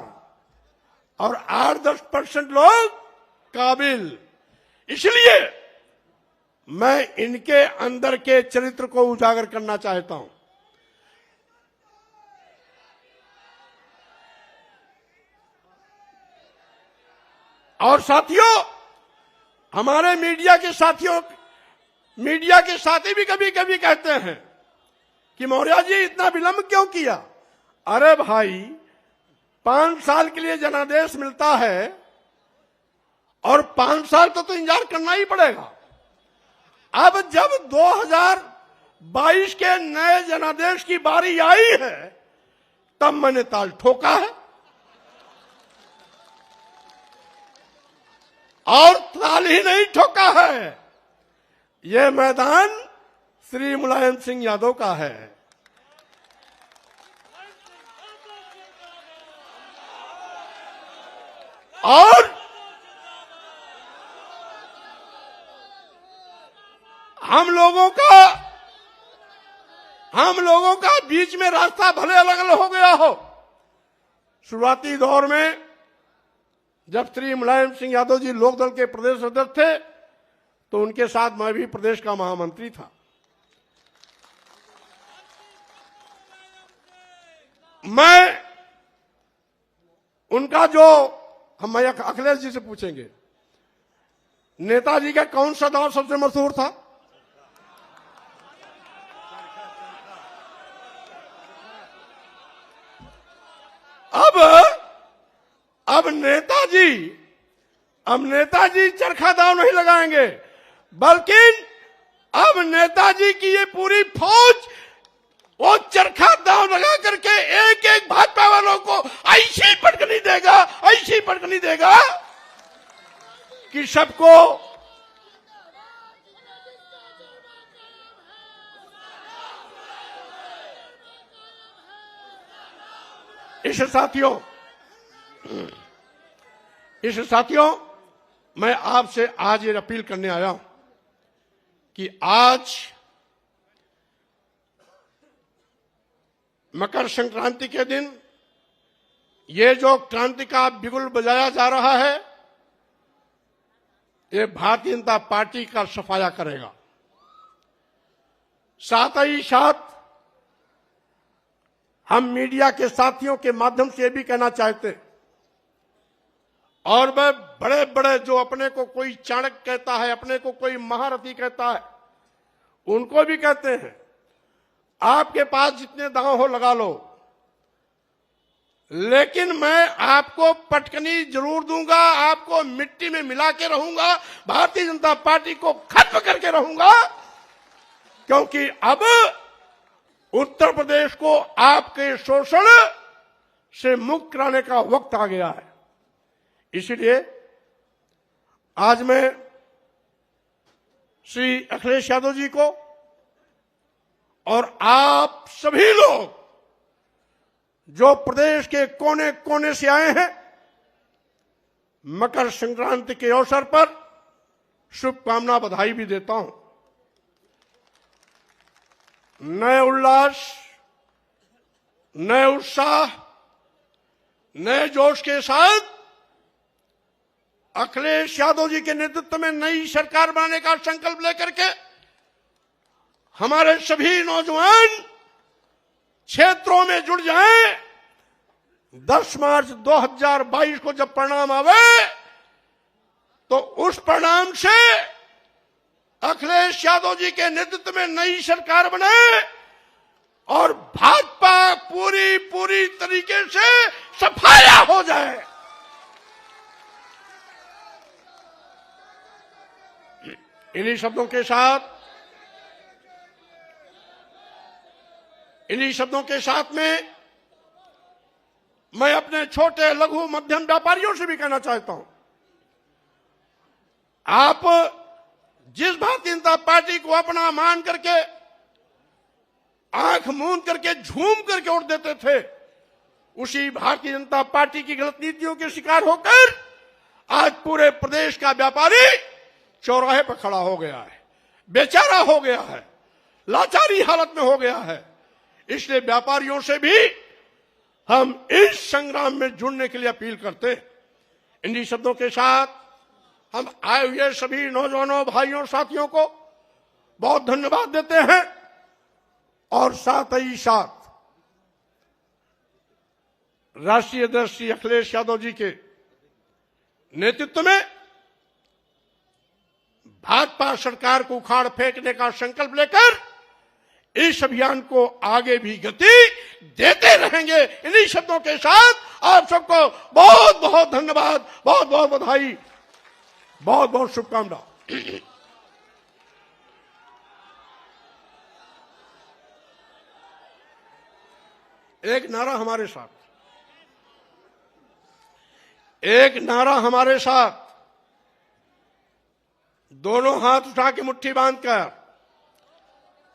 और 8-10% लोग काबिल। इसलिए मैं इनके अंदर के चरित्र को उजागर करना चाहता हूं। और साथियों, हमारे मीडिया के साथी भी कभी कभी कहते हैं कि मौर्य जी इतना विलंब क्यों किया? अरे भाई, 5 साल के लिए जनादेश मिलता है और 5 साल तो इंतजार करना ही पड़ेगा। अब जब 2022 के नए जनादेश की बारी आई है, तब मैंने ताल ठोका है, और ताल ही नहीं ठोका है, यह मैदान श्री मुलायम सिंह यादव का है। और हम लोगों का बीच में रास्ता भले अलग अलग हो गया हो। शुरुआती दौर में जब श्री मुलायम सिंह यादव जी लोकदल के प्रदेश अध्यक्ष थे, तो उनके साथ मैं भी प्रदेश का महामंत्री था। मैं उनका जो, हम अखिलेश जी से पूछेंगे, नेताजी का कौन सा दौर सबसे मशहूर था? अब नेताजी चरखा दाव नहीं लगाएंगे, बल्कि अब नेताजी की ये पूरी फौज वो चरखा दाव लगा करके एक एक भाजपा वालों को ऐसी पटकनी देगा कि सबको इस साथियों मैं आपसे आज ये अपील करने आया हूं कि आज मकर संक्रांति के दिन ये जो क्रांति का बिगुल बजाया जा रहा है, ये भारतीय जनता पार्टी का सफाया करेगा। साथ ही साथ हम मीडिया के साथियों के माध्यम से भी कहना चाहते, और वह बड़े बड़े जो अपने को कोई चाणक्य कहता है, अपने को कोई महारथी कहता है, उनको भी कहते हैं, आपके पास जितने दांव हो लगा लो, लेकिन मैं आपको पटकनी जरूर दूंगा, आपको मिट्टी में मिला के रहूंगा, भारतीय जनता पार्टी को खत्म करके रहूंगा, क्योंकि अब उत्तर प्रदेश को आपके शोषण से मुक्त कराने का वक्त आ गया है। इसलिए आज मैं श्री अखिलेश यादव जी को और आप सभी लोग जो प्रदेश के कोने कोने से आए हैं, मकर संक्रांति के अवसर पर शुभकामना बधाई भी देता हूं। नए उल्लास, नए उत्साह, नए जोश के साथ अखिलेश यादव जी के नेतृत्व में नई सरकार बनाने का संकल्प लेकर के हमारे सभी नौजवान क्षेत्रों में जुड़ जाएं। 10 मार्च 2022 को जब परिणाम आवे, तो उस परिणाम से अखिलेश यादव जी के नेतृत्व में नई सरकार बने और भाजपा पूरी तरीके से सफाया हो जाए। इन्हीं शब्दों के साथ में मैं अपने छोटे लघु मध्यम व्यापारियों से भी कहना चाहता हूं, आप जिस भारतीय जनता पार्टी को अपना मान करके, आंख मूंद करके, झूम करके वोट देते थे, उसी भारतीय जनता पार्टी की गलत नीतियों के शिकार होकर आज पूरे प्रदेश का व्यापारी चौराहे पर खड़ा हो गया है, बेचारा हो गया है, लाचारी हालत में हो गया है। इसलिए व्यापारियों से भी हम इस संग्राम में जुड़ने के लिए अपील करते हैं। इन्हीं शब्दों के साथ हम आए हुए सभी नौजवानों, भाइयों, साथियों को बहुत धन्यवाद देते हैं और साथ ही साथ राष्ट्रीय अध्यक्ष श्री अखिलेश यादव जी के नेतृत्व में भाजपा सरकार को उखाड़ फेंकने का संकल्प लेकर इस अभियान को आगे भी गति देते रहेंगे। इन्हीं शब्दों के साथ आप सबको बहुत बहुत धन्यवाद, बहुत बहुत बधाई, बहुत बहुत शुभकामना। एक नारा हमारे साथ, दोनों हाथ उठा के मुट्ठी बांधकर,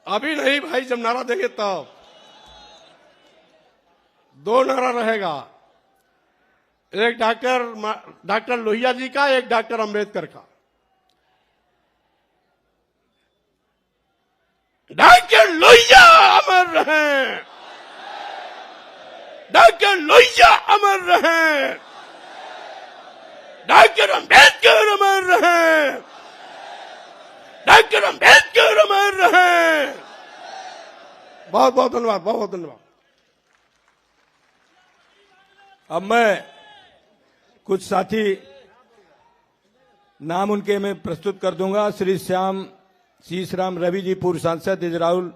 अभी नहीं भाई, जब नारा देंगे तब, दो नारा रहेगा, एक डॉक्टर लोहिया जी का, एक डॉक्टर अंबेडकर का। डॉक्टर लोहिया अमर रहें, डॉक्टर लोहिया अमर रहें, डॉक्टर अंबेडकर अमर रहें, डॉक्टर अंबेडकर अमर रहें। बहुत बहुत धन्यवाद, बहुत बहुत धन्यवाद। अब मैं कुछ साथी नाम उनके मैं प्रस्तुत कर दूंगा। श्री शीश राम रवि जी, पूर्व सांसद इजराउल,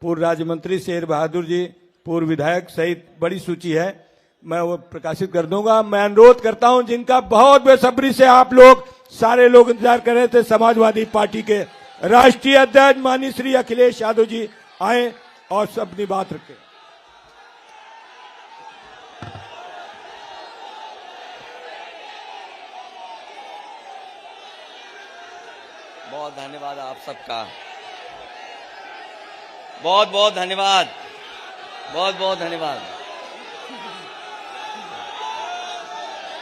पूर्व राज्य मंत्री शेर बहादुर जी, पूर्व विधायक सहित बड़ी सूची है, मैं वो प्रकाशित कर दूंगा। मैं अनुरोध करता हूं, जिनका बहुत बेसब्री से आप लोग सारे लोग इंतजार कर रहे थे, समाजवादी पार्टी के राष्ट्रीय अध्यक्ष माननीय श्री अखिलेश यादव जी आए और अपनी बात रखें। बहुत धन्यवाद आप सबका, बहुत बहुत धन्यवाद, बहुत बहुत धन्यवाद।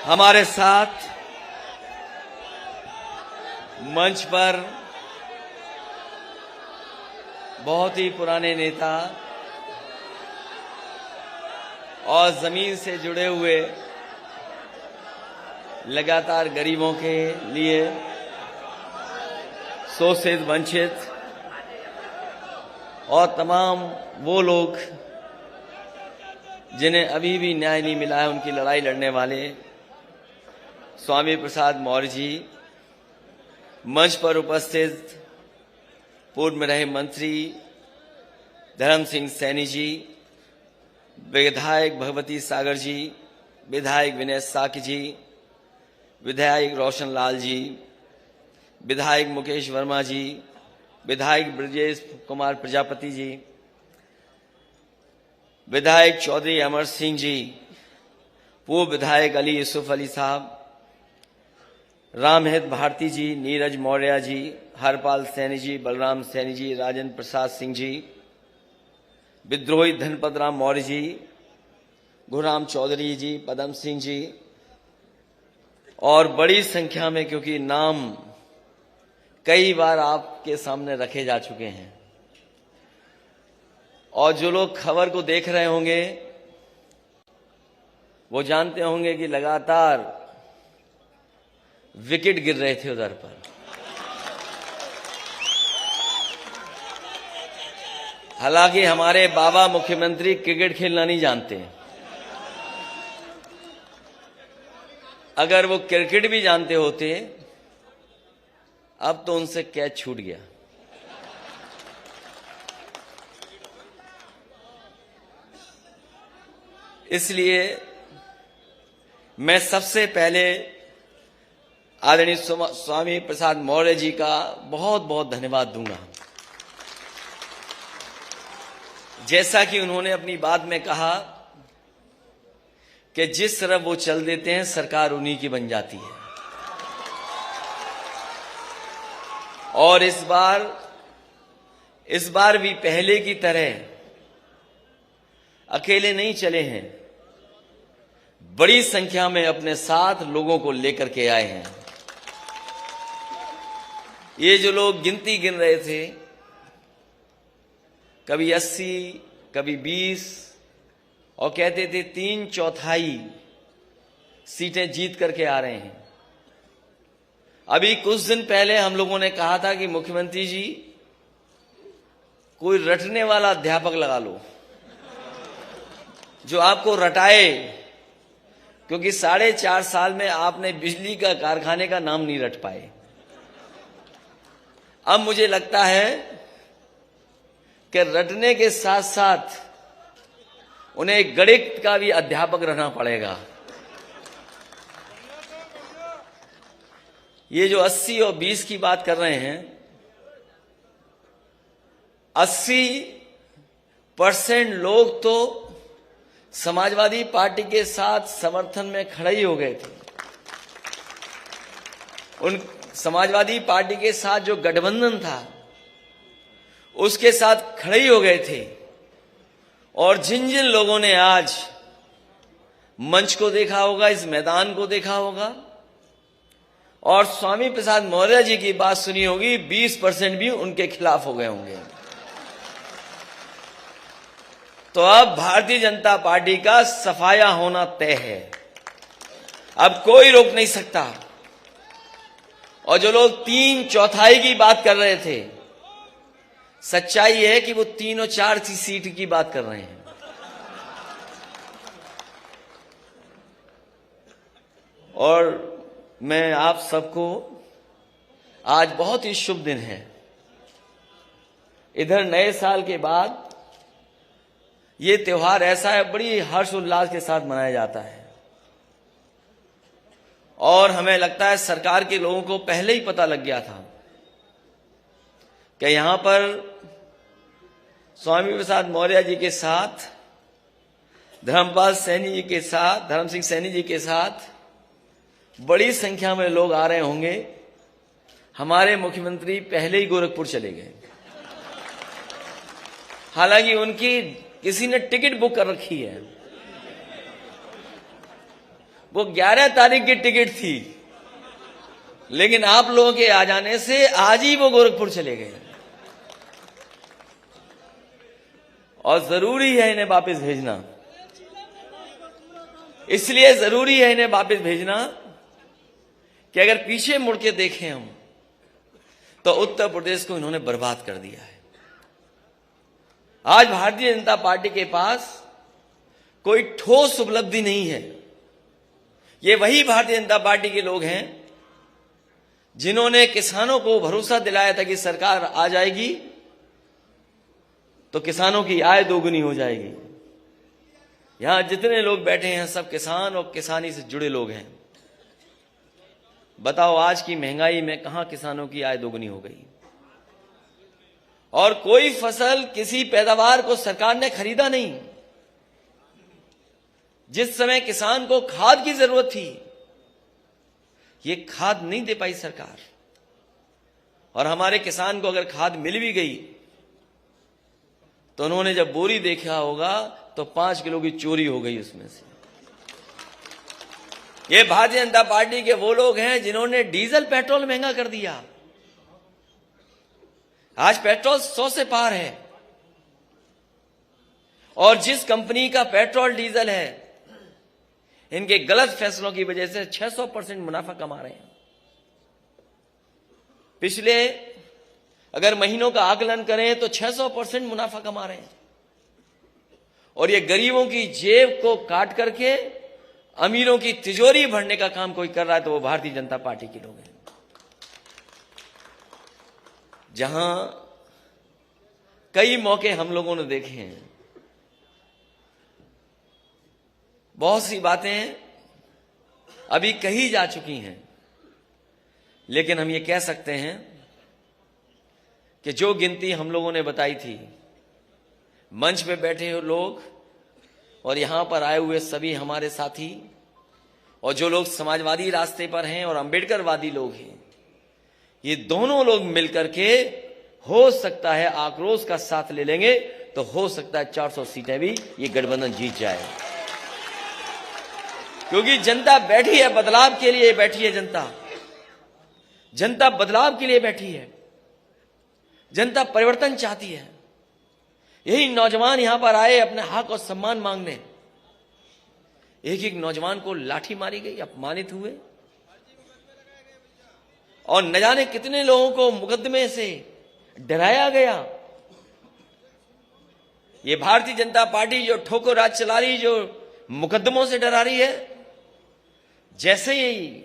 हमारे साथ मंच पर बहुत ही पुराने नेता और जमीन से जुड़े हुए लगातार गरीबों के लिए, शोषित, वंचित और तमाम वो लोग जिन्हें अभी भी न्याय नहीं मिला है, उनकी लड़ाई लड़ने वाले स्वामी प्रसाद मौर्य जी, मंच पर उपस्थित पूर्व में रहे मंत्री धर्म सिंह सैनी जी, विधायक भगवती सागर जी, विधायक विनय साकी जी, विधायक रोशन लाल जी, विधायक मुकेश वर्मा जी, विधायक ब्रजेश कुमार प्रजापति जी, विधायक चौधरी अमर सिंह जी, पूर्व विधायक अली यूसुफ अली साहब, रामहित भारती जी, नीरज मौर्य जी, हरपाल सैनी जी, बलराम सैनी जी, राजेंद्र प्रसाद सिंह जी, विद्रोही धनपत राम मौर्य जी, गुरुराम चौधरी जी, पदम सिंह जी, और बड़ी संख्या में, क्योंकि नाम कई बार आपके सामने रखे जा चुके हैं, और जो लोग खबर को देख रहे होंगे वो जानते होंगे कि लगातार विकेट गिर रहे थे उधर पर। हालांकि हमारे बाबा मुख्यमंत्री क्रिकेट खेलना नहीं जानते। अगर वो क्रिकेट भी जानते होते अब तो उनसे कैच छूट गया। इसलिए मैं सबसे पहले आदरणीय स्वामी प्रसाद मौर्य जी का बहुत बहुत धन्यवाद दूंगा। जैसा कि उन्होंने अपनी बात में कहा कि जिस तरफ वो चल देते हैं सरकार उन्हीं की बन जाती है, और इस बार भी पहले की तरह अकेले नहीं चले हैं, बड़ी संख्या में अपने साथ लोगों को लेकर के आए हैं। ये जो लोग गिनती गिन रहे थे, कभी 80, कभी 20, और कहते थे 3/4 सीटें जीत करके आ रहे हैं। अभी कुछ दिन पहले हम लोगों ने कहा था कि मुख्यमंत्री जी कोई रटने वाला अध्यापक लगा लो जो आपको रटाए, क्योंकि 4.5 साल में आपने बिजली का कारखाने का नाम नहीं रट पाए। अब मुझे लगता है कि रटने के साथ साथ उन्हें गणित का भी अध्यापक रहना पड़ेगा। ये जो 80 और 20 की बात कर रहे हैं, 80% लोग तो समाजवादी पार्टी के साथ समर्थन में खड़े ही हो गए थे। उन समाजवादी पार्टी के साथ जो गठबंधन था उसके साथ खड़े ही हो गए थे। और जिन जिन लोगों ने आज मंच को देखा होगा, इस मैदान को देखा होगा और स्वामी प्रसाद मौर्य जी की बात सुनी होगी, 20% भी उनके खिलाफ हो गए होंगे। तो अब भारतीय जनता पार्टी का सफाया होना तय है, अब कोई रोक नहीं सकता। और जो लोग 3/4 की बात कर रहे थे, सच्चाई है कि वो 3 और 4 सीट की बात कर रहे हैं। और मैं आप सबको, आज बहुत ही शुभ दिन है। इधर नए साल के बाद ये त्योहार ऐसा है, बड़ी हर्ष उल्लास के साथ मनाया जाता है। और हमें लगता है सरकार के लोगों को पहले ही पता लग गया था कि यहां पर स्वामी प्रसाद मौर्य जी के साथ, धर्मपाल सैनी जी के साथ, धर्म सिंह सैनी जी के साथ बड़ी संख्या में लोग आ रहे होंगे। हमारे मुख्यमंत्री पहले ही गोरखपुर चले गए, हालांकि उनकी किसी ने टिकट बुक कर रखी है। वो 11 तारीख की टिकट थी, लेकिन आप लोगों के आ जाने से आज ही वो गोरखपुर चले गए। और जरूरी है इन्हें वापस भेजना। इसलिए जरूरी है इन्हें वापस भेजना कि अगर पीछे मुड़ के देखें हम तो उत्तर प्रदेश को इन्होंने बर्बाद कर दिया है। आज भारतीय जनता पार्टी के पास कोई ठोस उपलब्धि नहीं है। ये वही भारतीय जनता पार्टी के लोग हैं जिन्होंने किसानों को भरोसा दिलाया था कि सरकार आ जाएगी तो किसानों की आय दोगुनी हो जाएगी। यहां जितने लोग बैठे हैं सब किसान और किसानी से जुड़े लोग हैं। बताओ आज की महंगाई में कहां किसानों की आय दोगुनी हो गई? और कोई फसल किसी पैदावार को सरकार ने खरीदा नहीं। जिस समय किसान को खाद की जरूरत थी ये खाद नहीं दे पाई सरकार। और हमारे किसान को अगर खाद मिल भी गई तो उन्होंने जब बोरी देखा होगा तो 5 किलो की चोरी हो गई उसमें से। ये भारतीय जनता पार्टी के वो लोग हैं जिन्होंने डीजल पेट्रोल महंगा कर दिया। आज पेट्रोल 100 से पार है और जिस कंपनी का पेट्रोल डीजल है इनके गलत फैसलों की वजह से 600% मुनाफा कमा रहे हैं। पिछले अगर महीनों का आकलन करें तो 600% मुनाफा कमा रहे हैं और ये गरीबों की जेब को काट करके अमीरों की तिजोरी भरने का काम कोई कर रहा है तो वो भारतीय जनता पार्टी के लोग हैं। जहां कई मौके हम लोगों ने देखे हैं, बहुत सी बातें अभी कही जा चुकी हैं, लेकिन हम ये कह सकते हैं कि जो गिनती हम लोगों ने बताई थी, मंच पे बैठे हुए लोग और यहां पर आए हुए सभी हमारे साथी और जो लोग समाजवादी रास्ते पर हैं और अंबेडकरवादी लोग हैं, ये दोनों लोग मिलकर के हो सकता है आक्रोश का साथ ले लेंगे तो हो सकता है 400 सीटें भी ये गठबंधन जीत जाए। क्योंकि जनता बैठी है बदलाव के लिए, बैठी है जनता बदलाव के लिए बैठी है, जनता परिवर्तन चाहती है। यही नौजवान यहां पर आए अपने हक और सम्मान मांगने। एक एक नौजवान को लाठी मारी गई, अपमानित हुए और न जाने कितने लोगों को मुकदमे से डराया गया। ये भारतीय जनता पार्टी जो ठोकर राज चला रही, जो मुकदमों से डरा रही है, जैसे ही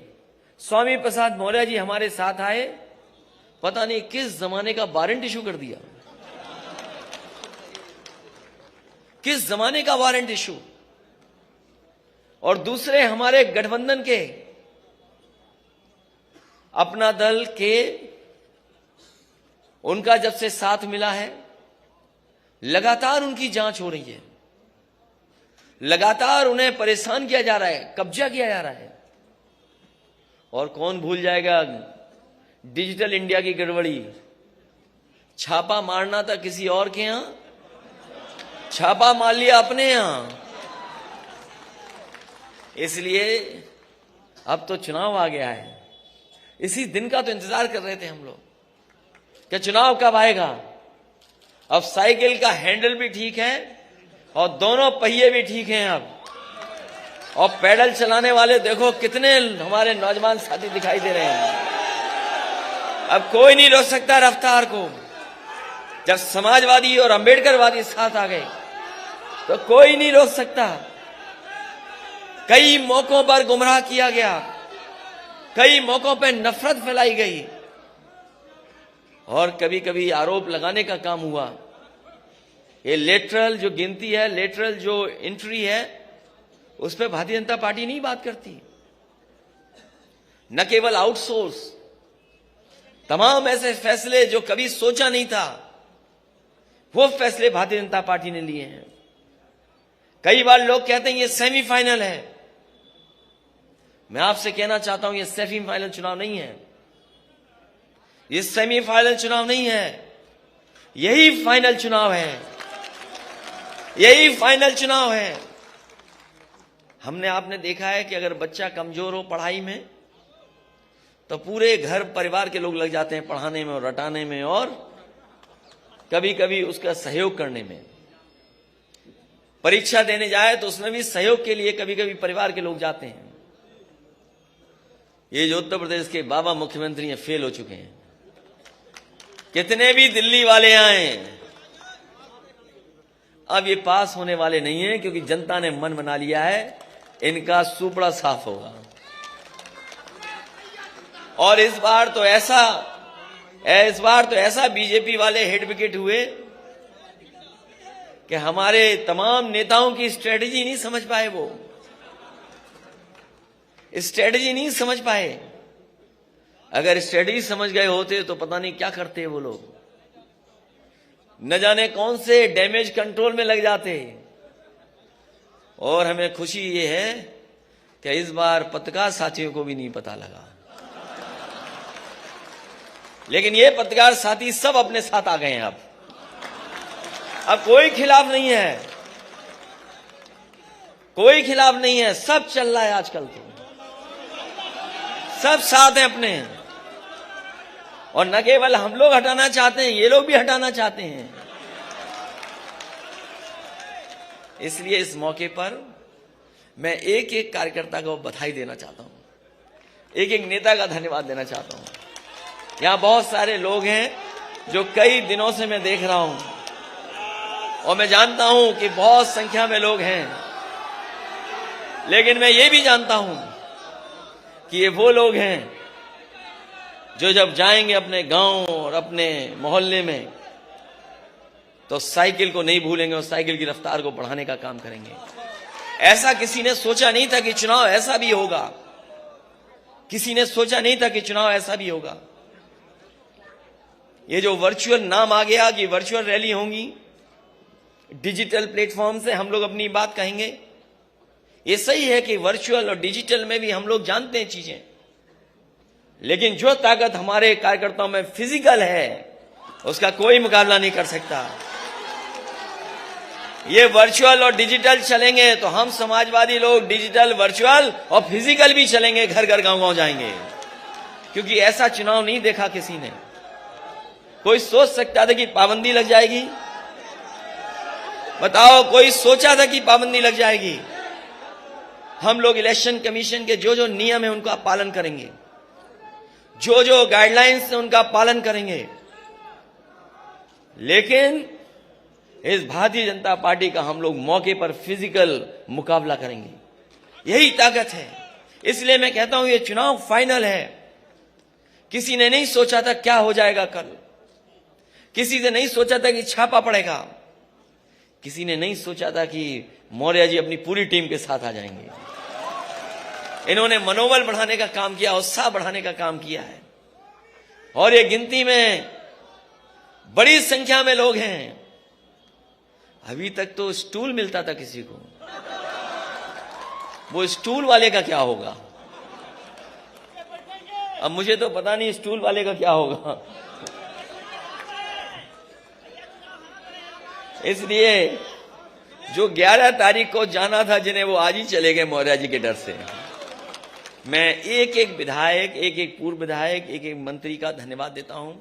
स्वामी प्रसाद मौर्य जी हमारे साथ आए, पता नहीं किस जमाने का वारंट इशू कर दिया, किस जमाने का वारंट इशू। और दूसरे हमारे गठबंधन के अपना दल के उनका जब से साथ मिला है लगातार उनकी जांच हो रही है, लगातार उन्हें परेशान किया जा रहा है, कब्जा किया जा रहा है। और कौन भूल जाएगा डिजिटल इंडिया की गड़बड़ी। छापा मारना था किसी और के यहां, छापा मार लिया अपने यहां। इसलिए अब तो चुनाव आ गया है, इसी दिन का तो इंतजार कर रहे थे हम लोग कि चुनाव कब आएगा। अब साइकिल का हैंडल भी ठीक है और दोनों पहिए भी ठीक हैं अब, और पैडल चलाने वाले देखो कितने हमारे नौजवान साथी दिखाई दे रहे हैं। अब कोई नहीं रोक सकता रफ्तार को। जब समाजवादी और अंबेडकरवादी साथ आ गए तो कोई नहीं रोक सकता। कई मौकों पर गुमराह किया गया, कई मौकों पर नफरत फैलाई गई और कभी कभी आरोप लगाने का काम हुआ। ये लेटरल जो गिनती है, लेटरल जो एंट्री है, उस पर भारतीय जनता पार्टी नहीं बात करती। न केवल आउटसोर्स, तमाम ऐसे फैसले जो कभी सोचा नहीं था, वो फैसले भारतीय जनता पार्टी ने लिए हैं। कई बार लोग कहते हैं ये सेमीफाइनल है। मैं आपसे कहना चाहता हूं ये सेमीफाइनल चुनाव नहीं है, ये सेमीफाइनल चुनाव नहीं है, यही फाइनल चुनाव है, यही फाइनल चुनाव है। हमने आपने देखा है कि अगर बच्चा कमजोर हो पढ़ाई में तो पूरे घर परिवार के लोग लग जाते हैं पढ़ाने में और रटाने में और कभी कभी उसका सहयोग करने में। परीक्षा देने जाए तो उसमें भी सहयोग के लिए कभी कभी परिवार के लोग जाते हैं। ये जो उत्तर प्रदेश के बाबा मुख्यमंत्री हैं, फेल हो चुके हैं। कितने भी दिल्ली वाले आए, अब ये पास होने वाले नहीं है, क्योंकि जनता ने मन बना लिया है इनका सुपड़ा साफ होगा। और इस बार तो ऐसा बीजेपी वाले हेड विकेट हुए कि हमारे तमाम नेताओं की स्ट्रेटजी नहीं समझ पाए। वो स्ट्रेटजी नहीं समझ पाए। अगर स्ट्रेटजी समझ गए होते तो पता नहीं क्या करते वो लोग, न जाने कौन से डैमेज कंट्रोल में लग जाते। और हमें खुशी ये है कि इस बार पत्रकार साथियों को भी नहीं पता लगा, लेकिन ये पत्रकार साथी सब अपने साथ आ गए हैं। अब कोई खिलाफ नहीं है, कोई खिलाफ नहीं है, सब चल रहा है आजकल। तो सब साथ हैं अपने, और न केवल हम लोग हटाना चाहते हैं, ये लोग भी हटाना चाहते हैं। इसलिए इस मौके पर मैं एक एक कार्यकर्ता को बधाई देना चाहता हूं, एक एक नेता का धन्यवाद देना चाहता हूं। यहां बहुत सारे लोग हैं जो कई दिनों से मैं देख रहा हूं, और मैं जानता हूं कि बहुत संख्या में लोग हैं, लेकिन मैं ये भी जानता हूं कि ये वो लोग हैं जो जब जाएंगे अपने गांव और अपने मोहल्ले में तो साइकिल को नहीं भूलेंगे और साइकिल की रफ्तार को बढ़ाने का काम करेंगे। ऐसा किसी ने सोचा नहीं था कि चुनाव ऐसा भी होगा, किसी ने सोचा नहीं था कि चुनाव ऐसा भी होगा। ये जो वर्चुअल नाम आ गया कि वर्चुअल रैली होंगी, डिजिटल प्लेटफॉर्म से हम लोग अपनी बात कहेंगे, ये सही है कि वर्चुअल और डिजिटल में भी हम लोग जानते हैं चीजें, लेकिन जो ताकत हमारे कार्यकर्ताओं में फिजिकल है उसका कोई मुकाबला नहीं कर सकता। ये वर्चुअल और डिजिटल चलेंगे तो हम समाजवादी लोग डिजिटल, वर्चुअल और फिजिकल भी चलेंगे, घर घर गांव गांव जाएंगे, क्योंकि ऐसा चुनाव नहीं देखा किसी ने। कोई सोच सकता था कि पाबंदी लग जाएगी? बताओ, कोई सोचा था कि पाबंदी लग जाएगी? हम लोग इलेक्शन कमीशन के जो जो नियम है उनका पालन करेंगे, जो जो गाइडलाइंस है उनका पालन करेंगे, लेकिन इस भारतीय जनता पार्टी का हम लोग मौके पर फिजिकल मुकाबला करेंगे। यही ताकत है। इसलिए मैं कहता हूं ये चुनाव फाइनल है। किसी ने नहीं सोचा था क्या हो जाएगा कल, किसी ने नहीं सोचा था कि छापा पड़ेगा, किसी ने नहीं सोचा था कि मौर्य जी अपनी पूरी टीम के साथ आ जाएंगे। इन्होंने मनोबल बढ़ाने का काम किया, उत्साह बढ़ाने का काम किया है, और ये गिनती में बड़ी संख्या में लोग हैं। अभी तक तो स्टूल मिलता था किसी को, वो स्टूल वाले का क्या होगा? अब मुझे तो पता नहीं स्टूल वाले का क्या होगा। इसलिए जो 11 तारीख को जाना था जिन्हें, वो आज ही चले गए मौर्य जी के डर से। मैं एक एक विधायक, एक एक पूर्व विधायक, एक एक मंत्री का धन्यवाद देता हूं,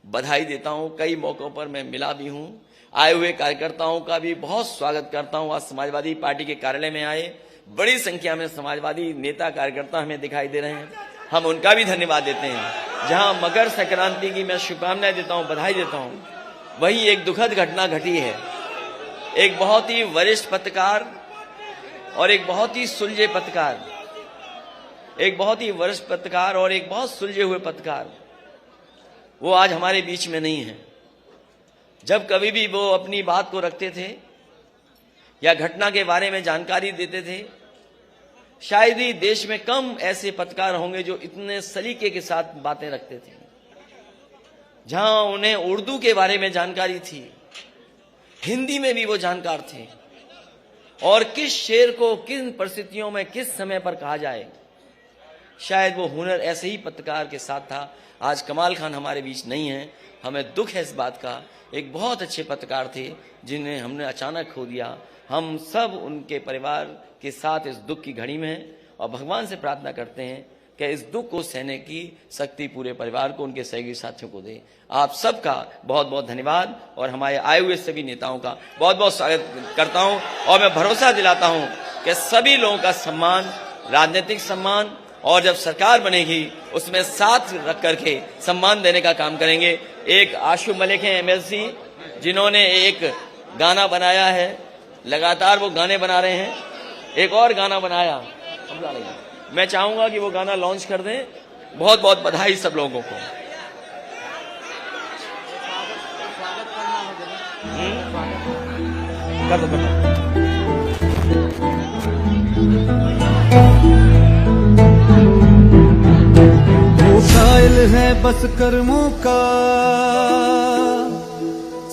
बधाई देता हूं। कई मौकों पर मैं मिला भी हूं, आए हुए कार्यकर्ताओं का भी बहुत स्वागत करता हूं। आज समाजवादी पार्टी के कार्यालय में आए बड़ी संख्या में समाजवादी नेता कार्यकर्ता हमें दिखाई दे रहे हैं, हम उनका भी धन्यवाद देते हैं। जहां मकर संक्रांति की मैं शुभकामनाएं देता हूं, बधाई देता हूं, वही एक दुखद घटना घटी है। एक बहुत ही वरिष्ठ पत्रकार और एक बहुत ही सुलझे पत्रकार, एक बहुत ही वरिष्ठ पत्रकार और एक बहुत सुलझे हुए पत्रकार, वो आज हमारे बीच में नहीं है। जब कभी भी वो अपनी बात को रखते थे या घटना के बारे में जानकारी देते थे, शायद ही देश में कम ऐसे पत्रकार होंगे जो इतने सलीके के साथ बातें रखते थे। जहां उन्हें उर्दू के बारे में जानकारी थी, हिंदी में भी वो जानकार थे, और किस शेर को किन परिस्थितियों में किस समय पर कहा जाए, शायद वो हुनर ऐसे ही पत्रकार के साथ था। आज कमाल खान हमारे बीच नहीं है, हमें दुख है इस बात का। एक बहुत अच्छे पत्रकार थे जिन्हें हमने अचानक खो दिया। हम सब उनके परिवार के साथ इस दुख की घड़ी में हैं और भगवान से प्रार्थना करते हैं कि इस दुख को सहने की शक्ति पूरे परिवार को, उनके सहयोगी साथियों को दे। आप सबका बहुत बहुत धन्यवाद और हमारे आए हुए सभी नेताओं का बहुत बहुत स्वागत करता हूं और मैं भरोसा दिलाता हूं कि सभी लोगों का सम्मान, राजनीतिक सम्मान, और जब सरकार बनेगी उसमें साथ रख करके सम्मान देने का काम करेंगे। एक आशु मलिक हैं एमएलसी, जिन्होंने एक गाना बनाया है, लगातार वो गाने बना रहे हैं, एक और गाना बनाया, मैं चाहूंगा कि वो गाना लॉन्च कर दें। बहुत बहुत बधाई सब लोगों को। कर दो, कर दो। कायल है बस कर्मों का,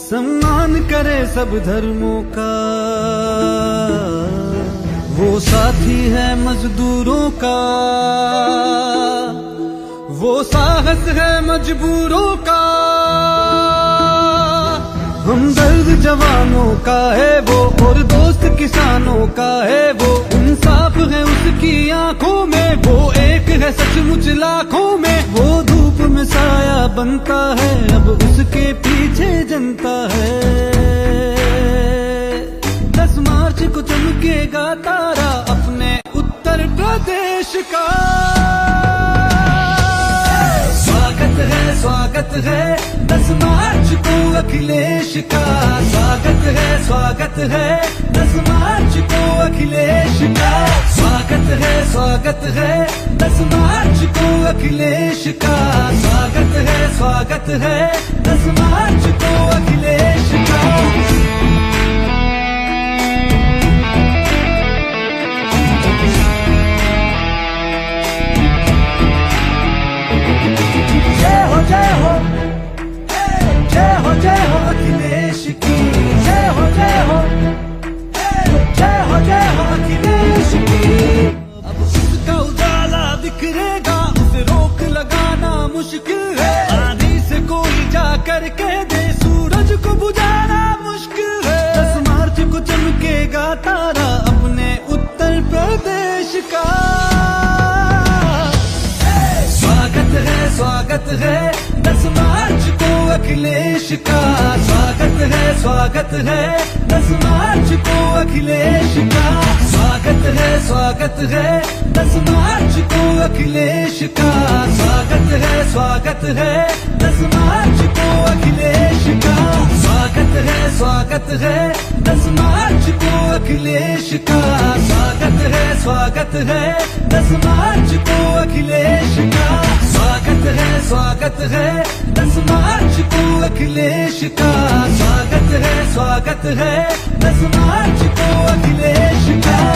सम्मान करे सब धर्मों का। वो साथी है मजदूरों का, वो साहस है मजबूरों का। हमदर्द जवानों का है वो, और दोस्त किसानों का है वो। इंसाफ है उसकी आंखों में, वो एक है सचमुच लाखों में। वो धूप में साया बनता है, अब उसके पीछे जनता है। 10 मार्च को चमकेगा तारा अपने उत्तर प्रदेश का। स्वागत है 10 मार्च को अखिलेश का। स्वागत है 10 मार्च को अखिलेश का। स्वागत है 10 मार्च को अखिलेश का। स्वागत है 10 मार्च को अखिलेश का। जय हो अखिलेश की, जय हो अखिलेश की। अब उसका उजाला बिखरेगा, उसे रोक लगाना मुश्किल है। आंधी से कोई जा कर कह दे, सूरज को बुझाना मुश्किल है। 10 मार्च को चमकेगा तारा अपने उत्तर प्रदेश का। स्वागत है 10 मार्च को अखिलेश का। स्वागत है 10 मार्च को अखिलेश का। स्वागत है 10 मार्च को अखिलेश का। स्वागत है 10 मार्च को अखिलेश का। स्वागत है 10 मार्च को अखिलेश का। स्वागत है 10 मार्च को अखिलेश का। स्वागत है 10 मार्च को अखिलेश का। स्वागत है 10 मार्च को अखिलेश का।